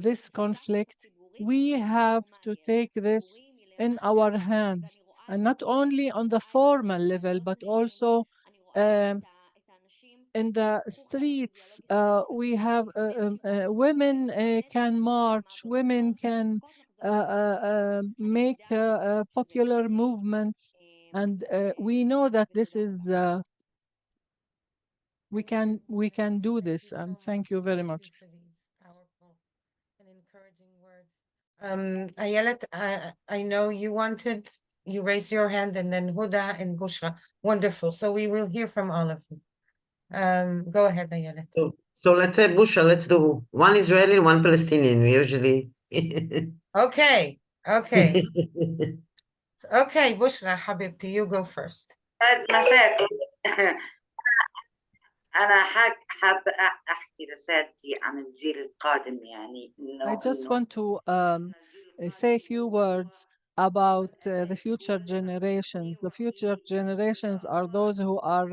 this conflict. We have to take this in our hands, and not only on the formal level, but also in the streets. We have women can march, women can make popular movements, and we know that this is we can do this. And thank you very much.
For these powerful and encouraging words. Ayelet, I know you raised your hand, and then Huda and Bushra. Wonderful. So we will hear from all of you. Go ahead, Ayelet.
So let's say, Bushra, let's do one Israeli and one Palestinian. We usually.
Okay. Okay, Bushra, Habibti, you go first.
أنا حابة أحكي رسالتي عن الجيل القادم يعني
I just want to say a few words about the future generations. The future generations are those who are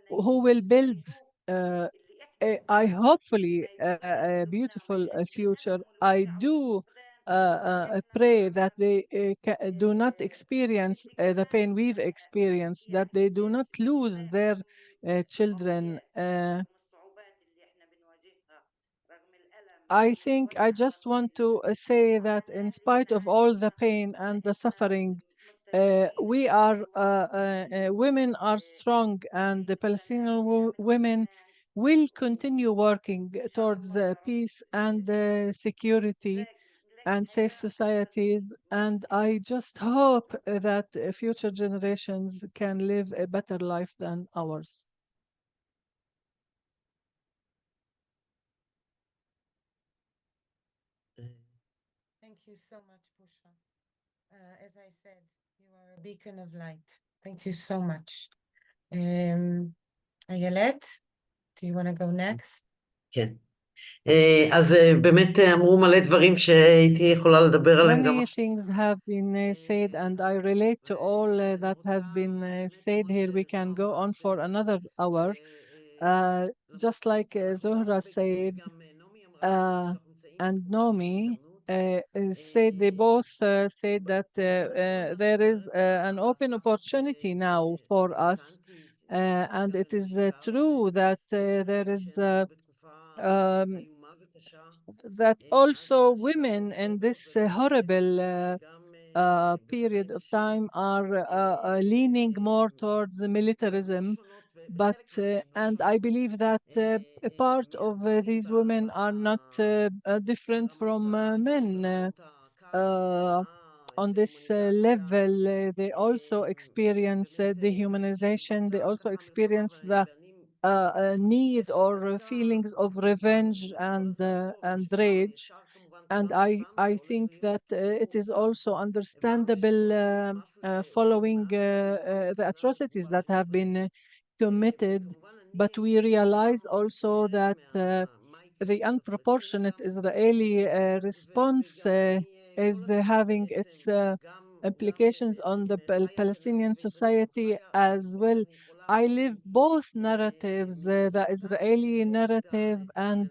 who will build I hopefully a beautiful future. I do pray that they do not experience the pain we've experienced, that they do not lose their children. I think I just want to say that in spite of all the pain and the suffering, we are women are strong, and the Palestinian women will continue working towards peace and security and safe societies. And I just hope that future generations can live a better life than ours.
Thank you so much, Bushra. As I said, you are a beacon of light. Thank you so much. Ayelet, do you want to go next?
כן. אז באמת אמרו מלא דברים שהייתי יכולה לדבר עליהם גם
Many
עכשיו.
things have been said, and I relate to all that has been said here. We can go on for another hour. Just like Zohra said, and Nomi said, they both said that there is an open opportunity now for us. And it is true that there is that also women in this horrible period of time are leaning more towards militarism. But and I believe that a part of these women are not different from men. On this level, they also experience dehumanization. They also experience the need or feelings of revenge and rage. And I think that it is also understandable following the atrocities that have been committed. But we realize also that the unproportionate Israeli response is having its implications on the Palestinian society as well. I live both narratives, the Israeli narrative, and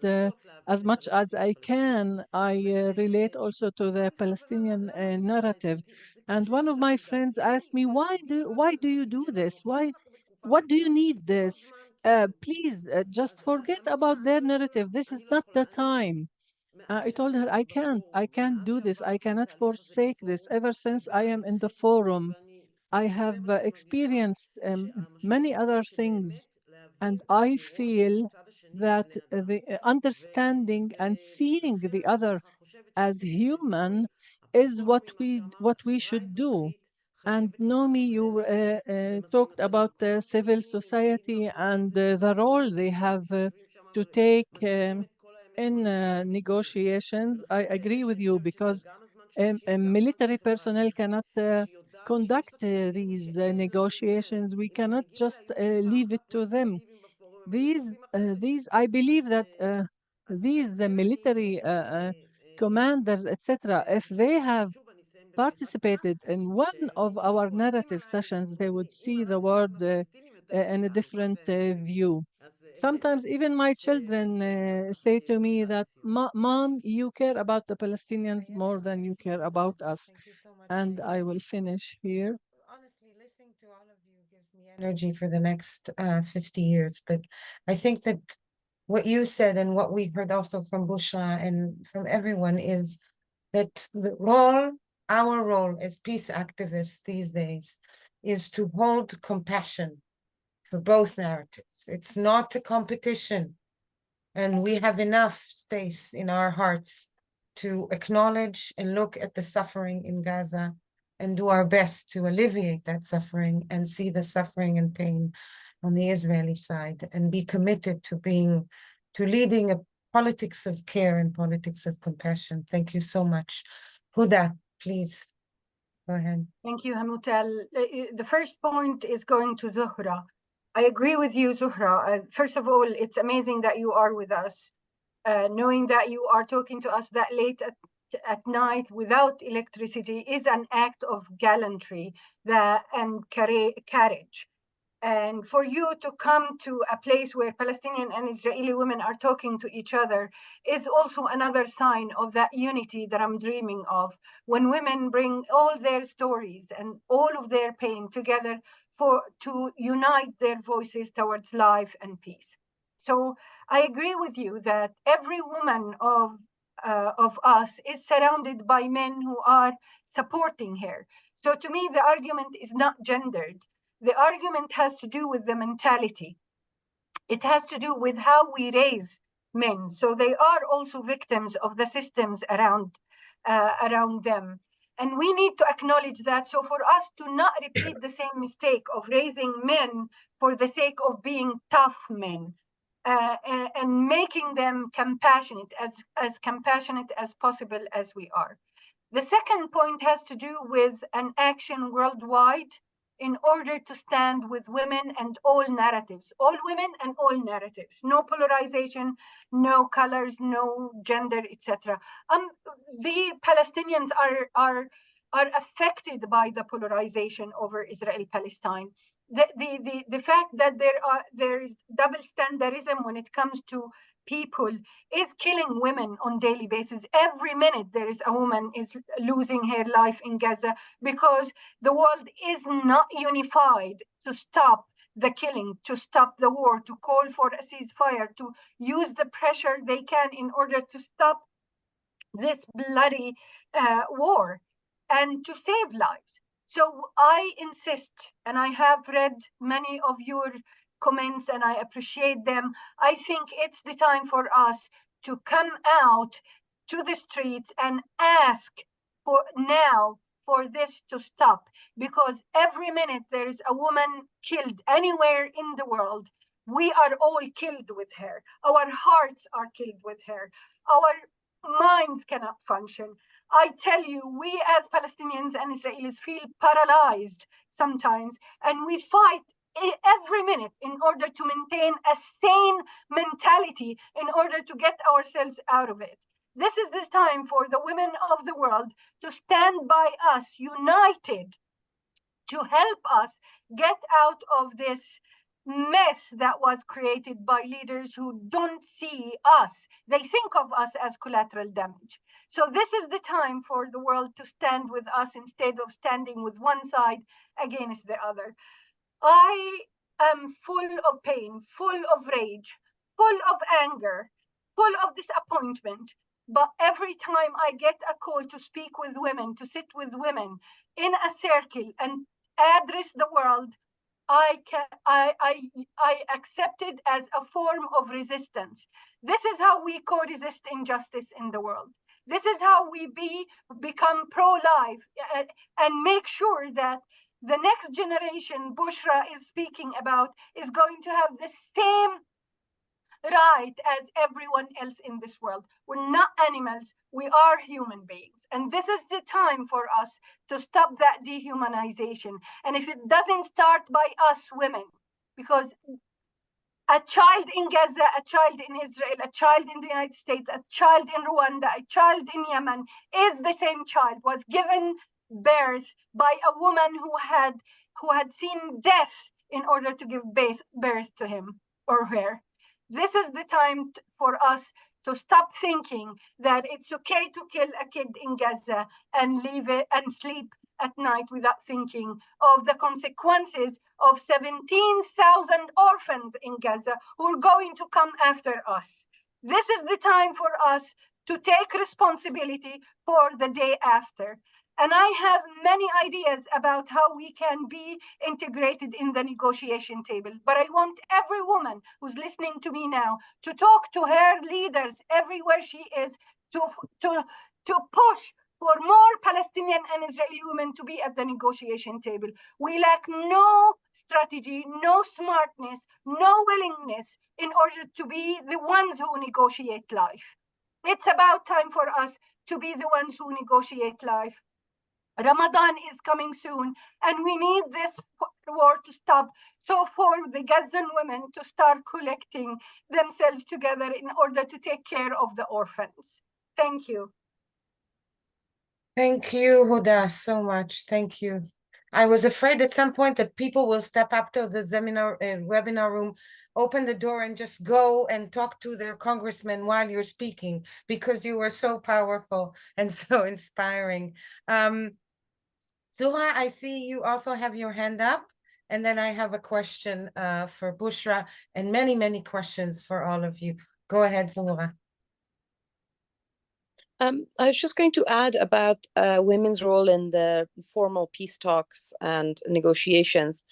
as much as I can, I relate also to the Palestinian narrative. And one of my friends asked me, why do you do this? What do you need this? Please just forget about their narrative. This is not the time. I told her, I can't do this. I cannot forsake this. Ever since I am in the forum, I have experienced many other things, and I feel that the understanding and seeing the other as human is what we should do. And Nomi, you talked about civil society and the role they have to take in negotiations. I agree with you because military personnel cannot conduct these negotiations. We cannot just leave it to them. These, I believe that the military commanders, etc., if they have participated in one of our narrative sessions, they would see the world in a different view. Sometimes even my children say to me that, Mom, you care about the Palestinians more than you care about us.
Thank you so much.
And I will finish here.
Honestly, listening to all of you gives me energy for the next 50 years. But I think that what you said and what we heard also from Bushra and from everyone is that our role as peace activists these days is to hold compassion for both narratives. It's not a competition. And we have enough space in our hearts to acknowledge and look at the suffering in Gaza and do our best to alleviate that suffering and see the suffering and pain on the Israeli side and be committed to leading a politics of care and politics of compassion. Thank you so much. Huda, please, go ahead.
Thank you, Hamutal. The first point is going to Zuhra. I agree with you, Zuhra. First of all, it's amazing that you are with us. Knowing that you are talking to us that late at night without electricity is an act of gallantry and courage. And for you to come to a place where Palestinian and Israeli women are talking to each other is also another sign of that unity that I'm dreaming of, when women bring all their stories and all of their pain together to unite their voices towards life and peace. So I agree with you that every woman of us is surrounded by men who are supporting her. So to me, the argument is not gendered. The argument has to do with the mentality. It has to do with how we raise men. So they are also victims of the systems around them. And we need to acknowledge that. So for us to not repeat the same mistake of raising men for the sake of being tough men, and making them compassionate, as compassionate as possible as we are. The second point has to do with an action worldwide in order to stand with women and all narratives, all women and all narratives, no polarization, no colors, no gender, etc. The Palestinians are affected by the polarization over Israel-Palestine. The fact that there is double standardism when it comes to people is killing women on daily basis. Every minute there is a woman is losing her life in Gaza because the world is not unified to stop the killing, to stop the war, to call for a ceasefire, to use the pressure they can in order to stop this bloody war and to save lives. So I insist, and I have read many of your comments and I appreciate them. I think it's the time for us to come out to the streets and ask for now for this to stop, because every minute there is a woman killed anywhere in the world. We are all killed with her. Our hearts are killed with her. Our minds cannot function. I tell you, we as Palestinians and Israelis feel paralyzed sometimes, and we fight every minute in order to maintain a sane mentality in order to get ourselves out of it. This is the time for the women of the world to stand by us, united, to help us get out of this mess that was created by leaders who don't see us. They think of us as collateral damage. So this is the time for the world to stand with us instead of standing with one side against the other. I am full of pain, full of rage, full of anger, full of disappointment. But every time I get a call to speak with women, to sit with women in a circle and address the world, I accept it as a form of resistance. This is how we co-resist injustice in the world. This is how we become pro-life and make sure that the next generation Bushra is speaking about is going to have the same right as everyone else in this world. We're not animals, we are human beings. And this is the time for us to stop that dehumanization. And if it doesn't start by us women, because a child in Gaza, a child in Israel, a child in the United States, a child in Rwanda, a child in Yemen is the same child, was given birth by a woman who had seen death in order to give birth to him or her. This is the time for us to stop thinking that it's okay to kill a kid in Gaza and leave it and sleep at night without thinking of the consequences of 17,000 orphans in Gaza who are going to come after us. This is the time for us to take responsibility for the day after. And I have many ideas about how we can be integrated in the negotiation table. But I want every woman who's listening to me now to talk to her leaders everywhere she is to push for more Palestinian and Israeli women to be at the negotiation table. We lack no strategy, no smartness, no willingness in order to be the ones who negotiate life. It's about time for us to be the ones who negotiate life. Ramadan is coming soon, and we need this war to stop. So for the Gazan women to start collecting themselves together in order to take care of the orphans. Thank you.
Thank you, Huda, so much. Thank you. I was afraid at some point that people will step up to the seminar webinar room, open the door and just go and talk to their congressman while you're speaking, because you were so powerful and so inspiring. Zuhra, I see you also have your hand up, and then I have a question for Bushra and many, many questions for all of you. Go ahead, Zuhra.
I was just going to add about women's role in the formal peace talks and negotiations.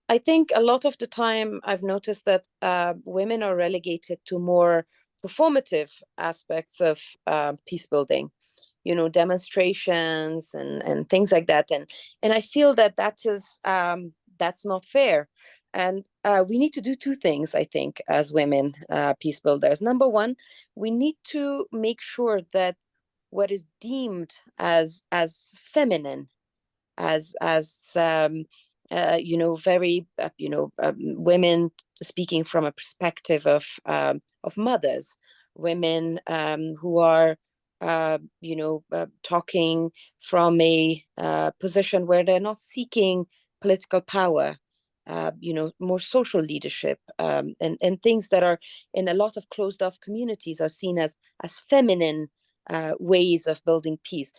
I think a lot of the time I've noticed that women are relegated to more performative aspects of peace building, you know, demonstrations and things like that. And I feel that that's not fair. And we need to do two things, I think, as women peace builders. Number one, we need to make sure that what is deemed as feminine, as very women speaking from a perspective of mothers, women who are talking from a position where they're not seeking political power, more social leadership, and things that are in a lot of closed off communities are seen as feminine ways of building peace.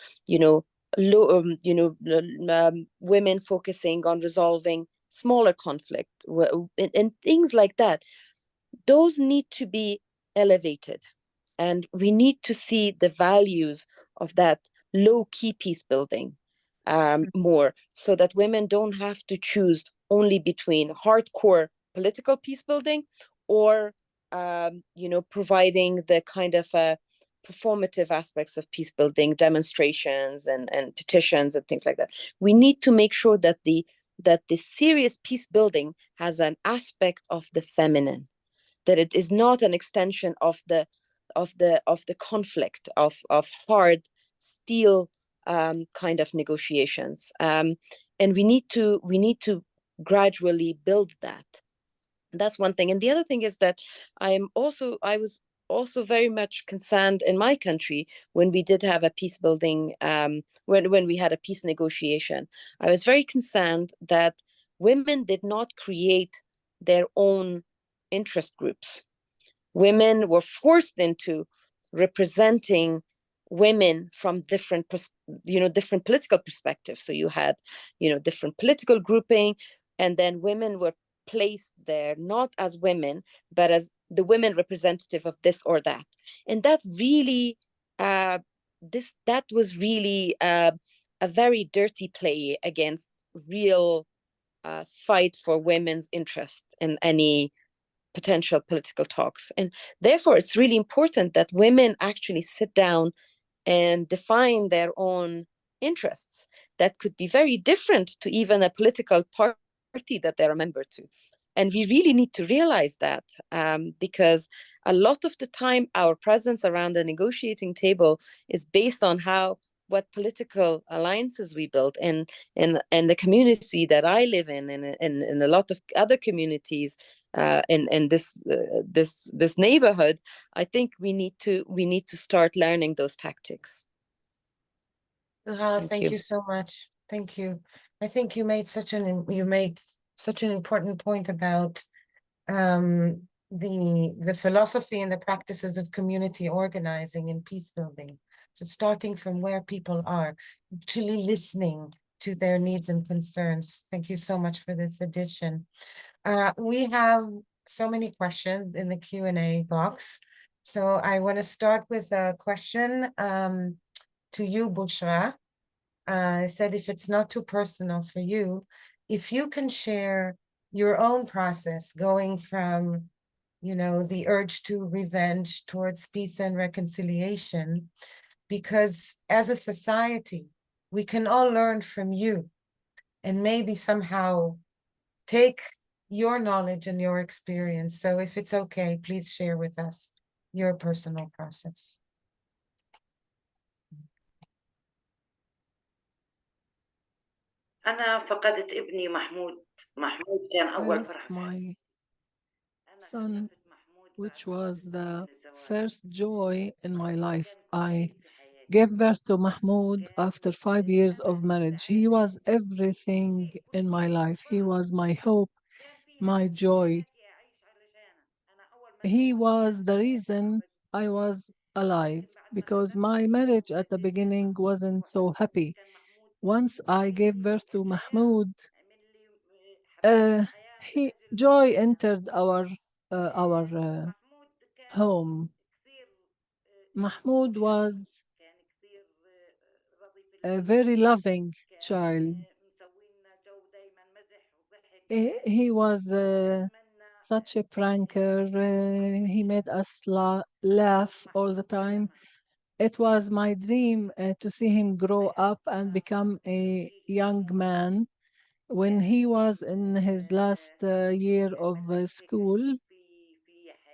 Women focusing on resolving smaller conflict and things like that. Those need to be elevated, and we need to see the values of that low-key peace building more, so that women don't have to choose only between hardcore political peace building or providing the kind of performative aspects of peace building, demonstrations and petitions and things like that. We need to make sure that the serious peace building has an aspect of the feminine, that it is not an extension of the conflict, of hard steel kind of negotiations, and we need to gradually build that. That's one thing. And the other thing is that I was also very much concerned in my country when we did have a peace building, when we had a peace negotiation. I was very concerned that women did not create their own interest groups. Women were forced into representing women from different political perspectives. So you had, different political grouping, and then women were placed there not as women, but as the women representative of this or that. And that really, that was really a very dirty play against real fight for women's interest in any potential political talks. And therefore, it's really important that women actually sit down and define their own interests that could be very different to even a political party that they're a member to. And we really need to realize that, because a lot of the time our presence around the negotiating table is based on what political alliances we build. And the community that I live in, and a lot of other communities in this neighborhood, I think we need to start learning those tactics.
Thank you so much. Thank you. I think you made such an important point about the philosophy and the practices of community organizing and peace building. So starting from where people are, actually listening to their needs and concerns. Thank you so much for this addition. We have so many questions in the Q&A box. So I want to start with a question to you, Bushra. I said, if it's not too personal for you, if you can share your own process going from, the urge to revenge towards peace and reconciliation, because as a society, we can all learn from you and maybe somehow take your knowledge and your experience. So if it's okay, please share with us your personal process.
أنا فقدت ابني محمود كان أول
Lost
فرحة.
my son, which was the first joy in my life. I gave birth to Mahmoud after 5 years of marriage. He was everything in my life. He was my hope, my joy. He was the reason I was alive, because my marriage at the beginning wasn't so happy. Once I gave birth to Mahmoud, joy entered our home. Mahmoud was a very loving child. He was such a pranker. He made us laugh all the time. It was my dream to see him grow up and become a young man. When he was in his last year of school,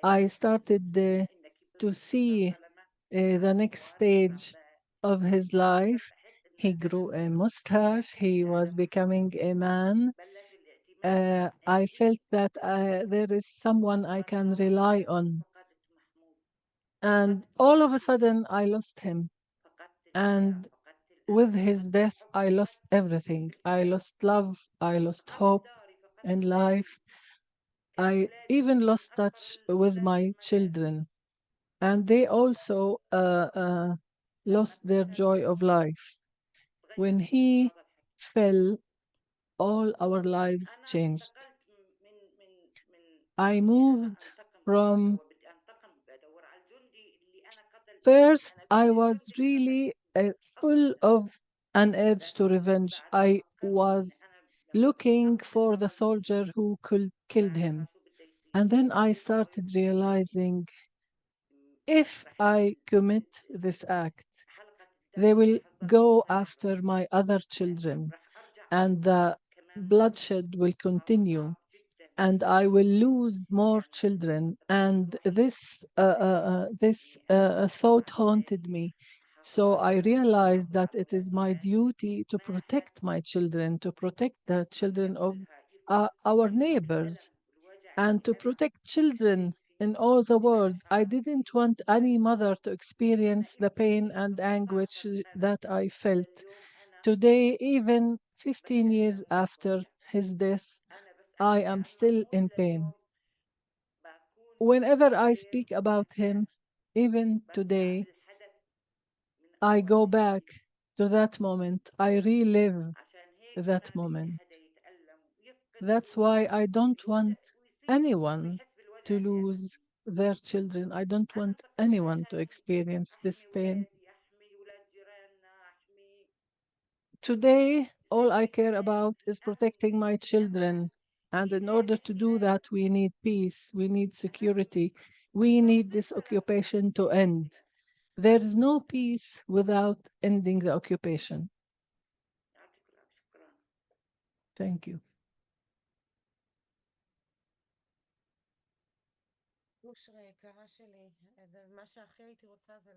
I started to see the next stage of his life, he grew a mustache, he was becoming a man. I felt that there is someone I can rely on. And all of a sudden, I lost him. And with his death, I lost everything. I lost love, I lost hope in life. I even lost touch with my children. And they also lost their joy of life. When he fell, all our lives changed. I moved from first, I was really full of an urge to revenge. I was looking for the soldier who killed him. And then I started realizing if I commit this act, they will go after my other children, and the bloodshed will continue, and I will lose more children. And this thought haunted me. So I realized that it is my duty to protect my children, to protect the children of our neighbors, and to protect children in all the world. I didn't want any mother to experience the pain and anguish that I felt. Today, even 15 years after his death, I am still in pain. Whenever I speak about him, even today, I go back to that moment. I relive that moment. That's why I don't want anyone to lose their children. I don't want anyone to experience this pain. Today, all I care about is protecting my children. And in order to do that, we need peace, we need security, we need this occupation to end. There is no peace without ending the occupation. Thank you.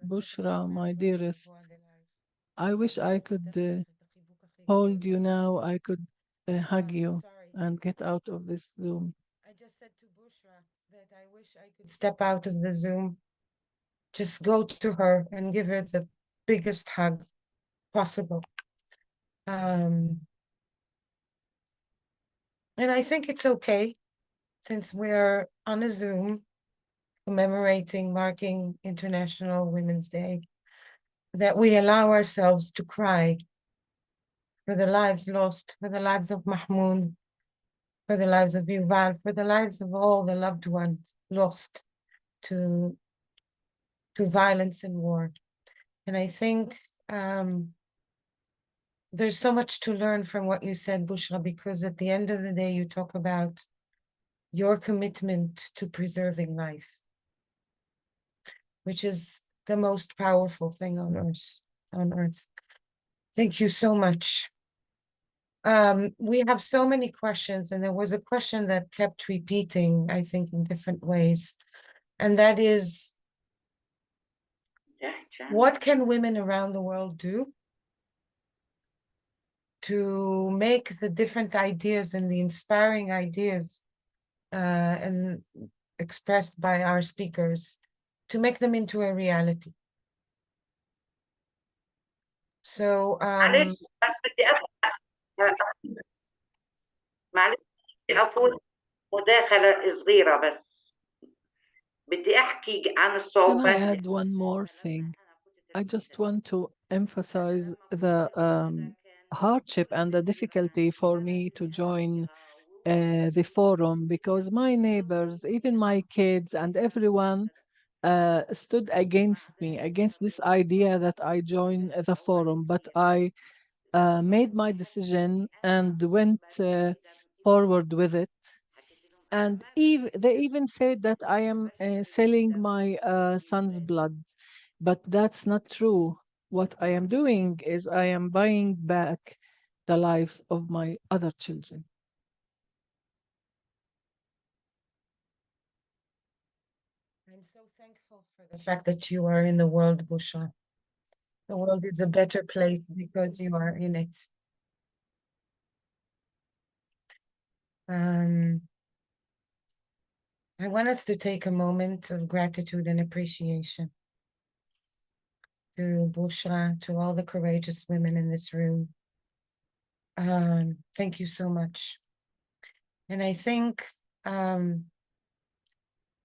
Bushra, my dearest, I wish I could hold you now. I could hug you and get out of this Zoom.
I just said to Bushra that I wish I could step out of the Zoom, just go to her and give her the biggest hug possible. And I think it's okay, since we're on a Zoom commemorating, marking International Women's Day, that we allow ourselves to cry for the lives lost, for the lives of Mahmoud, for the lives of Yuval, for the lives of all the loved ones lost to violence and war. And I think there's so much to learn from what you said, Bushra, because at the end of the day, you talk about your commitment to preserving life, which is the most powerful thing on earth. Thank you so much. We have so many questions, and there was a question that kept repeating, I think, in different ways. And that is, what can women around the world do to make the different ideas and the inspiring ideas and expressed by our speakers, to make them into a reality? So
معلش بس بدي معلش بدي افوت مداخلة صغيرة بس بدي احكي عن
Can I
الصعوبات.
add one more thing? I just want to emphasize the hardship and the difficulty for me to join the forum, because my neighbors, even my kids and everyone stood against me, against this idea that I join the forum. But I made my decision and went forward with it. And they even said that I am selling my son's blood, but that's not true. What I am doing is I am buying back the lives of my other children.
I'm so thankful for the fact that you are in the world, Bushra. The world is a better place because you are in it. I want us to take a moment of gratitude and appreciation to Bushra, to all the courageous women in this room. Thank you so much. And I think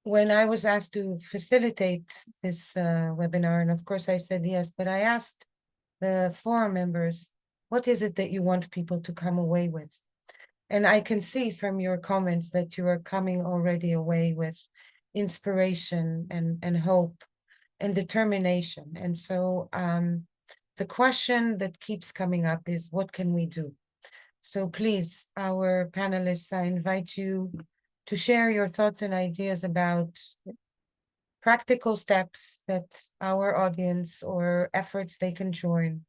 when I was asked to facilitate this webinar, and of course I said yes, but I asked the forum members, what is it that you want people to come away with? And I can see from your comments that you are coming already away with inspiration and hope and determination. And so the question that keeps coming up is, what can we do? So please, our panelists, I invite you to share your thoughts and ideas about practical steps that our audience or efforts they can join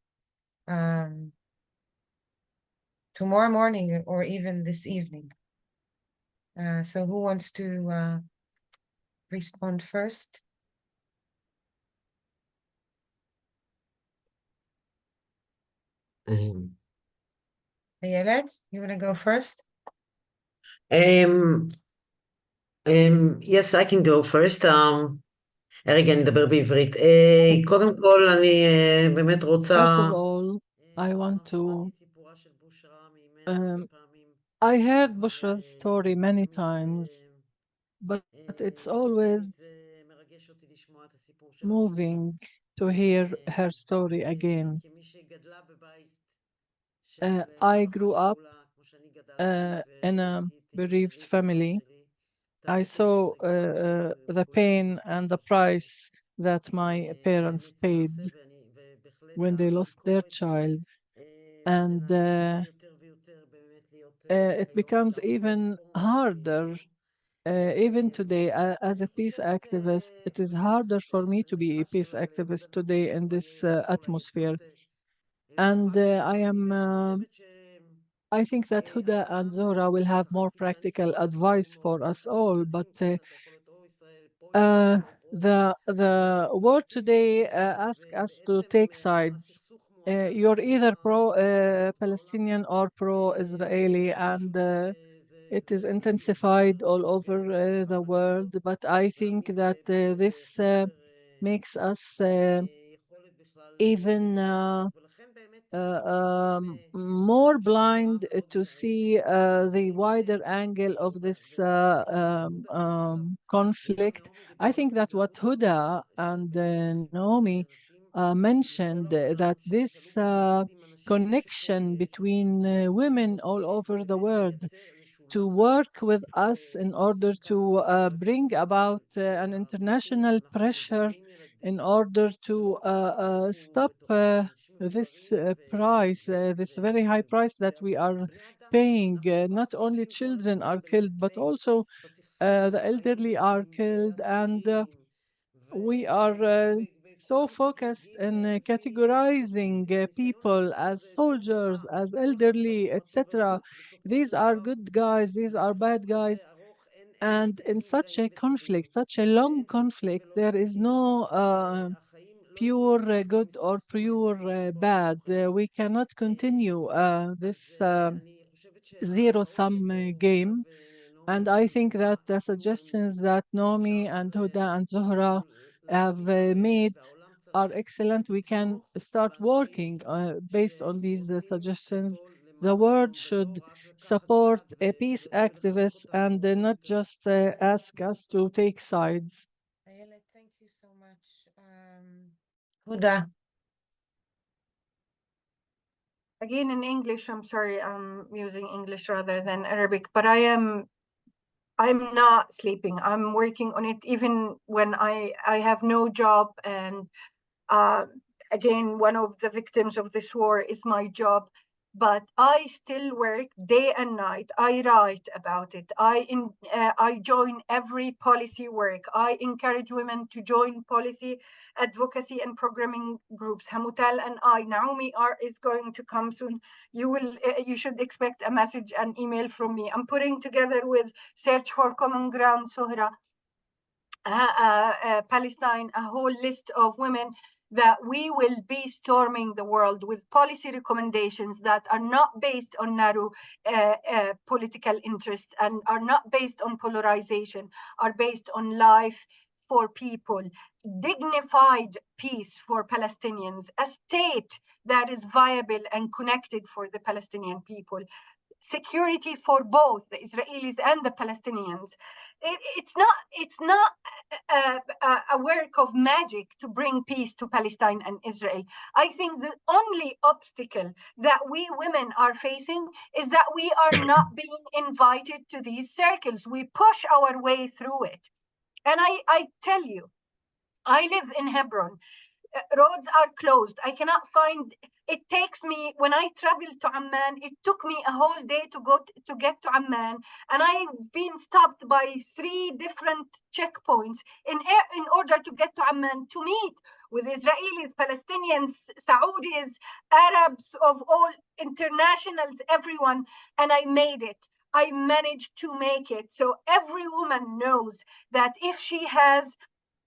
tomorrow morning or even this evening. So who wants to respond first? Ayelet, you want to go first?
Yes, I can go first. רגע, אני אדבר בעברית. קודם כל, אני באמת רוצה...
First of all, I want to... I heard Bushra's story many times, but it's always moving to hear her story again. I grew up in a bereaved family. I saw the pain and the price that my parents paid when they lost their child. And it becomes even harder. Even today, as a peace activist, it is harder for me to be a peace activist today in this atmosphere. And I think that Huda and Zohra will have more practical advice for us all, but the world today asks us to take sides. You're either pro-Palestinian or pro-Israeli, and it is intensified all over the world. But I think that this makes us even more blind to see the wider angle of this conflict. I think that what Huda and Naomi mentioned, that this connection between women all over the world to work with us in order to bring about an international pressure in order to stop this price, this very high price that we are paying. Not only children are killed, but also the elderly are killed, and we are so focused in categorizing people as soldiers, as elderly, etc. These are good guys, these are bad guys. And in such a conflict, such a long conflict, there is no pure good or pure bad. We cannot continue this zero-sum game. And I think that the suggestions that Naomi and Huda and Zohra have made are excellent. We can start working based on these suggestions. The world should support a peace activist and not just ask us to take sides.
Ayelet, thank you so much. Huda.
Again in English, I'm sorry, I'm using English rather than Arabic, but I'm not sleeping. I'm working on it even when I have no job. And again, one of the victims of this war is my job. But I still work day and night. I write about it. I join every policy work. I encourage women to join policy advocacy and programming groups. Hamutal and Naomi is going to come soon. You should expect a message, an email from me. I'm putting together with Search for Common Ground, Sohra, Palestine, a whole list of women that we will be storming the world with policy recommendations that are not based on narrow political interests and are not based on polarization, are based on life for people, dignified peace for Palestinians, a state that is viable and connected for the Palestinian people, security for both the Israelis and the Palestinians. It's not a work of magic to bring peace to Palestine and Israel. I think the only obstacle that we women are facing is that we are not being invited to these circles. We push our way through it. And I tell you, I live in Hebron. Roads are closed. I cannot find. It takes me, when I travel to Amman, it took me a whole day to get to Amman, and I've been stopped by 3 different checkpoints in order to get to Amman to meet with Israelis, Palestinians, Saudis, Arabs of all internationals, everyone, and I made it. I managed to make it. So every woman knows that if she has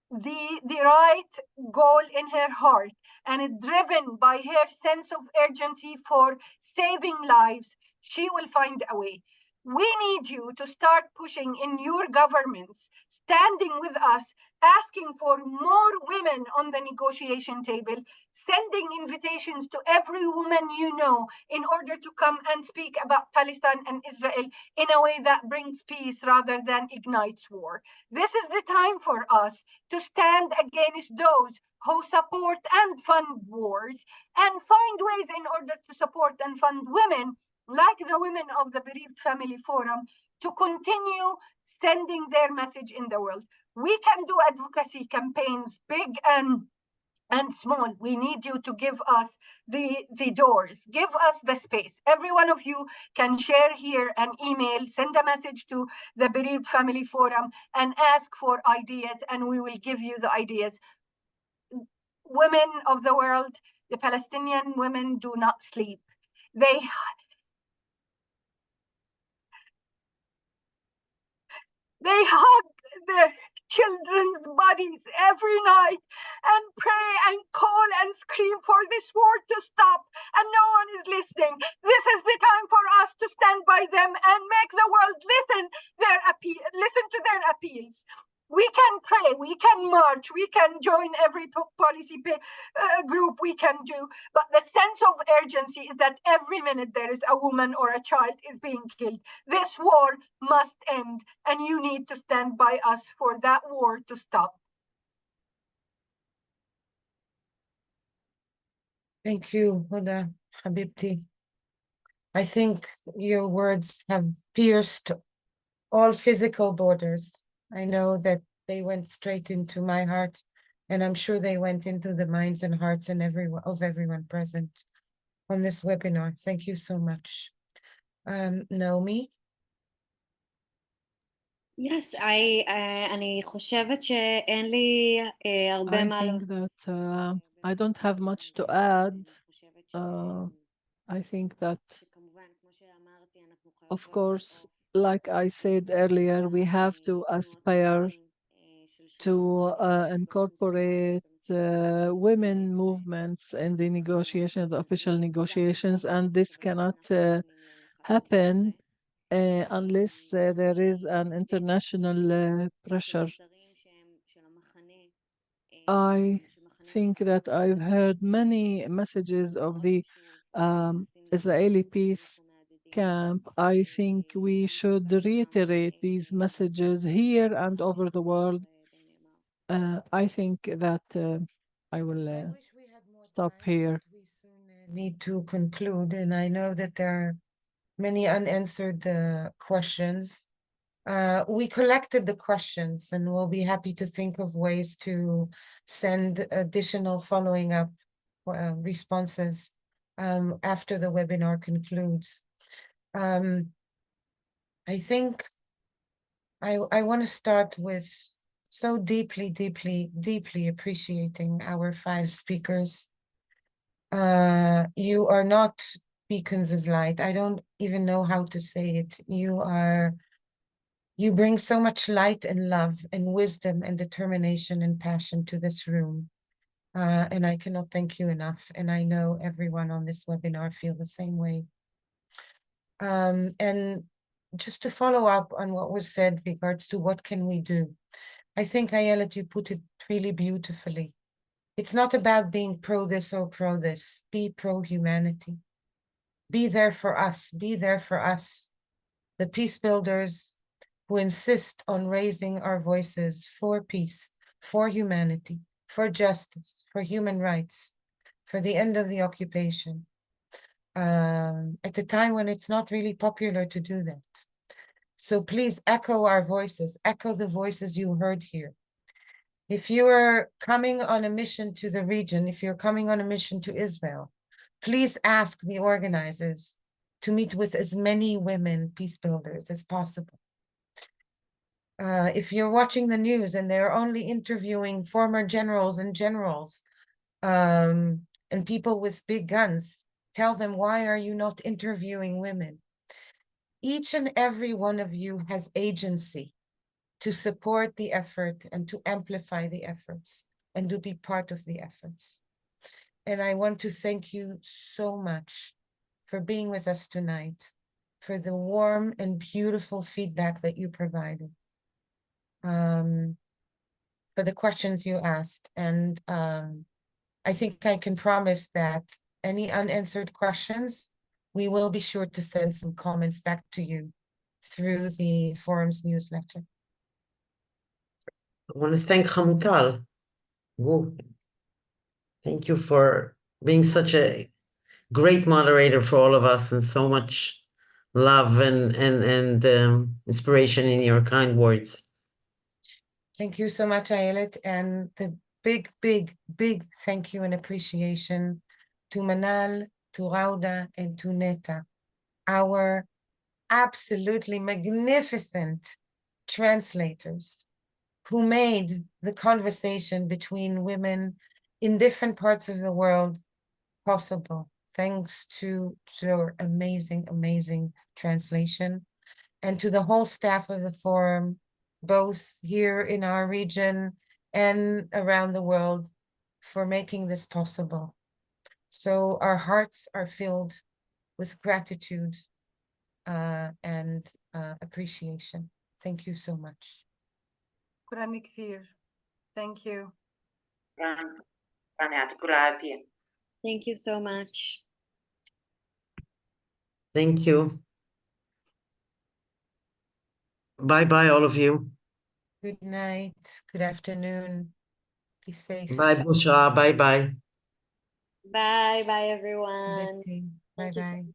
the right goal in her heart and is driven by her sense of urgency for saving lives, she will find a way. We need you to start pushing in your governments, standing with us, asking for more women on the negotiation table, sending invitations to every woman you know in order to come and speak about Palestine and Israel in a way that brings peace rather than ignites war. This is the time for us to stand against those who support and fund wars and find ways in order to support and fund women like the women of the Bereaved Family Forum to continue sending their message in the world. We can do advocacy campaigns, big and small. We need you to give us the doors, give us the space. Every one of you can share here an email, send a message to the Bereaved Family Forum and ask for ideas, and we will give you the ideas. Women of the world, the Palestinian women do not sleep. They hug their children's bodies every night and pray and call and scream for this war to stop, and no one is listening. This is the time for us to stand by them and make the world listen to their appeals. We can pray, we can march, we can join every policy group we can do, but the sense of urgency is that every minute there is a woman or a child is being killed. This war must end, and you need to stand by us for that war to stop.
Thank you, Huda Habibti. I think your words have pierced all physical borders. I know that they went straight into my heart, and I'm sure they went into the minds and hearts and everyone present on this webinar. Thank you so much. Naomi?
Yes, אני חושבת שאין לי הרבה מה
I think that I don't have much to add. I think that, of course, like I said earlier, we have to aspire to incorporate women movements in the negotiations, the official negotiations, and this cannot happen unless there is an international pressure. I think that I've heard many messages of the Israeli peace camp. I think we should reiterate these messages here and over the world. I think that I will stop here.
We soon need to conclude, and I know that there are many unanswered questions. We collected the questions, and we'll be happy to think of ways to send additional following up responses after the webinar concludes. I think I want to start with so deeply, deeply, deeply appreciating our 5 speakers. You are not beacons of light. I don't even know how to say it. You bring so much light and love and wisdom and determination and passion to this room. And I cannot thank you enough. And I know everyone on this webinar feel the same way. And just to follow up on what was said regards to what can we do, I think, Ayelet, you put it really beautifully. It's not about being pro this or pro this. Be pro humanity. Be there for us. Be there for us, the peace builders who insist on raising our voices for peace, for humanity, for justice, for human rights, for the end of the occupation. At a time when it's not really popular to do that. So please echo our voices, echo the voices you heard here. If you are coming on a mission to the region, if you're coming on a mission to Israel, please ask the organizers to meet with as many women peace builders as possible. If you're watching the news and they're only interviewing former generals and generals and people with big guns, tell them, why are you not interviewing women? Each and every one of you has agency to support the effort and to amplify the efforts and to be part of the efforts. And I want to thank you so much for being with us tonight, for the warm and beautiful feedback that you provided, for the questions you asked. And I think I can promise that any unanswered questions, we will be sure to send some comments back to you through the forum's newsletter.
I want to thank Hamutal. Go. Thank you for being such a great moderator for all of us, and so much love and inspiration in your kind words.
Thank you so much, Ayelet, and the big, big, big thank you and appreciation to Manal, to Rauda, and to Neta, our absolutely magnificent translators who made the conversation between women in different parts of the world possible, thanks to your amazing, amazing translation, and to the whole staff of the forum, both here in our region and around the world, for making this possible. So our hearts are filled with gratitude and appreciation. Thank you so much.
شكرا كثير. Thank you.
يعطيكم العافية.
Thank you so much.
Thank you. Bye-bye, all of you.
Good night. Good afternoon. Be safe.
Bye, Bushra. Bye-bye.
Bye, bye, everyone.
Bye-bye.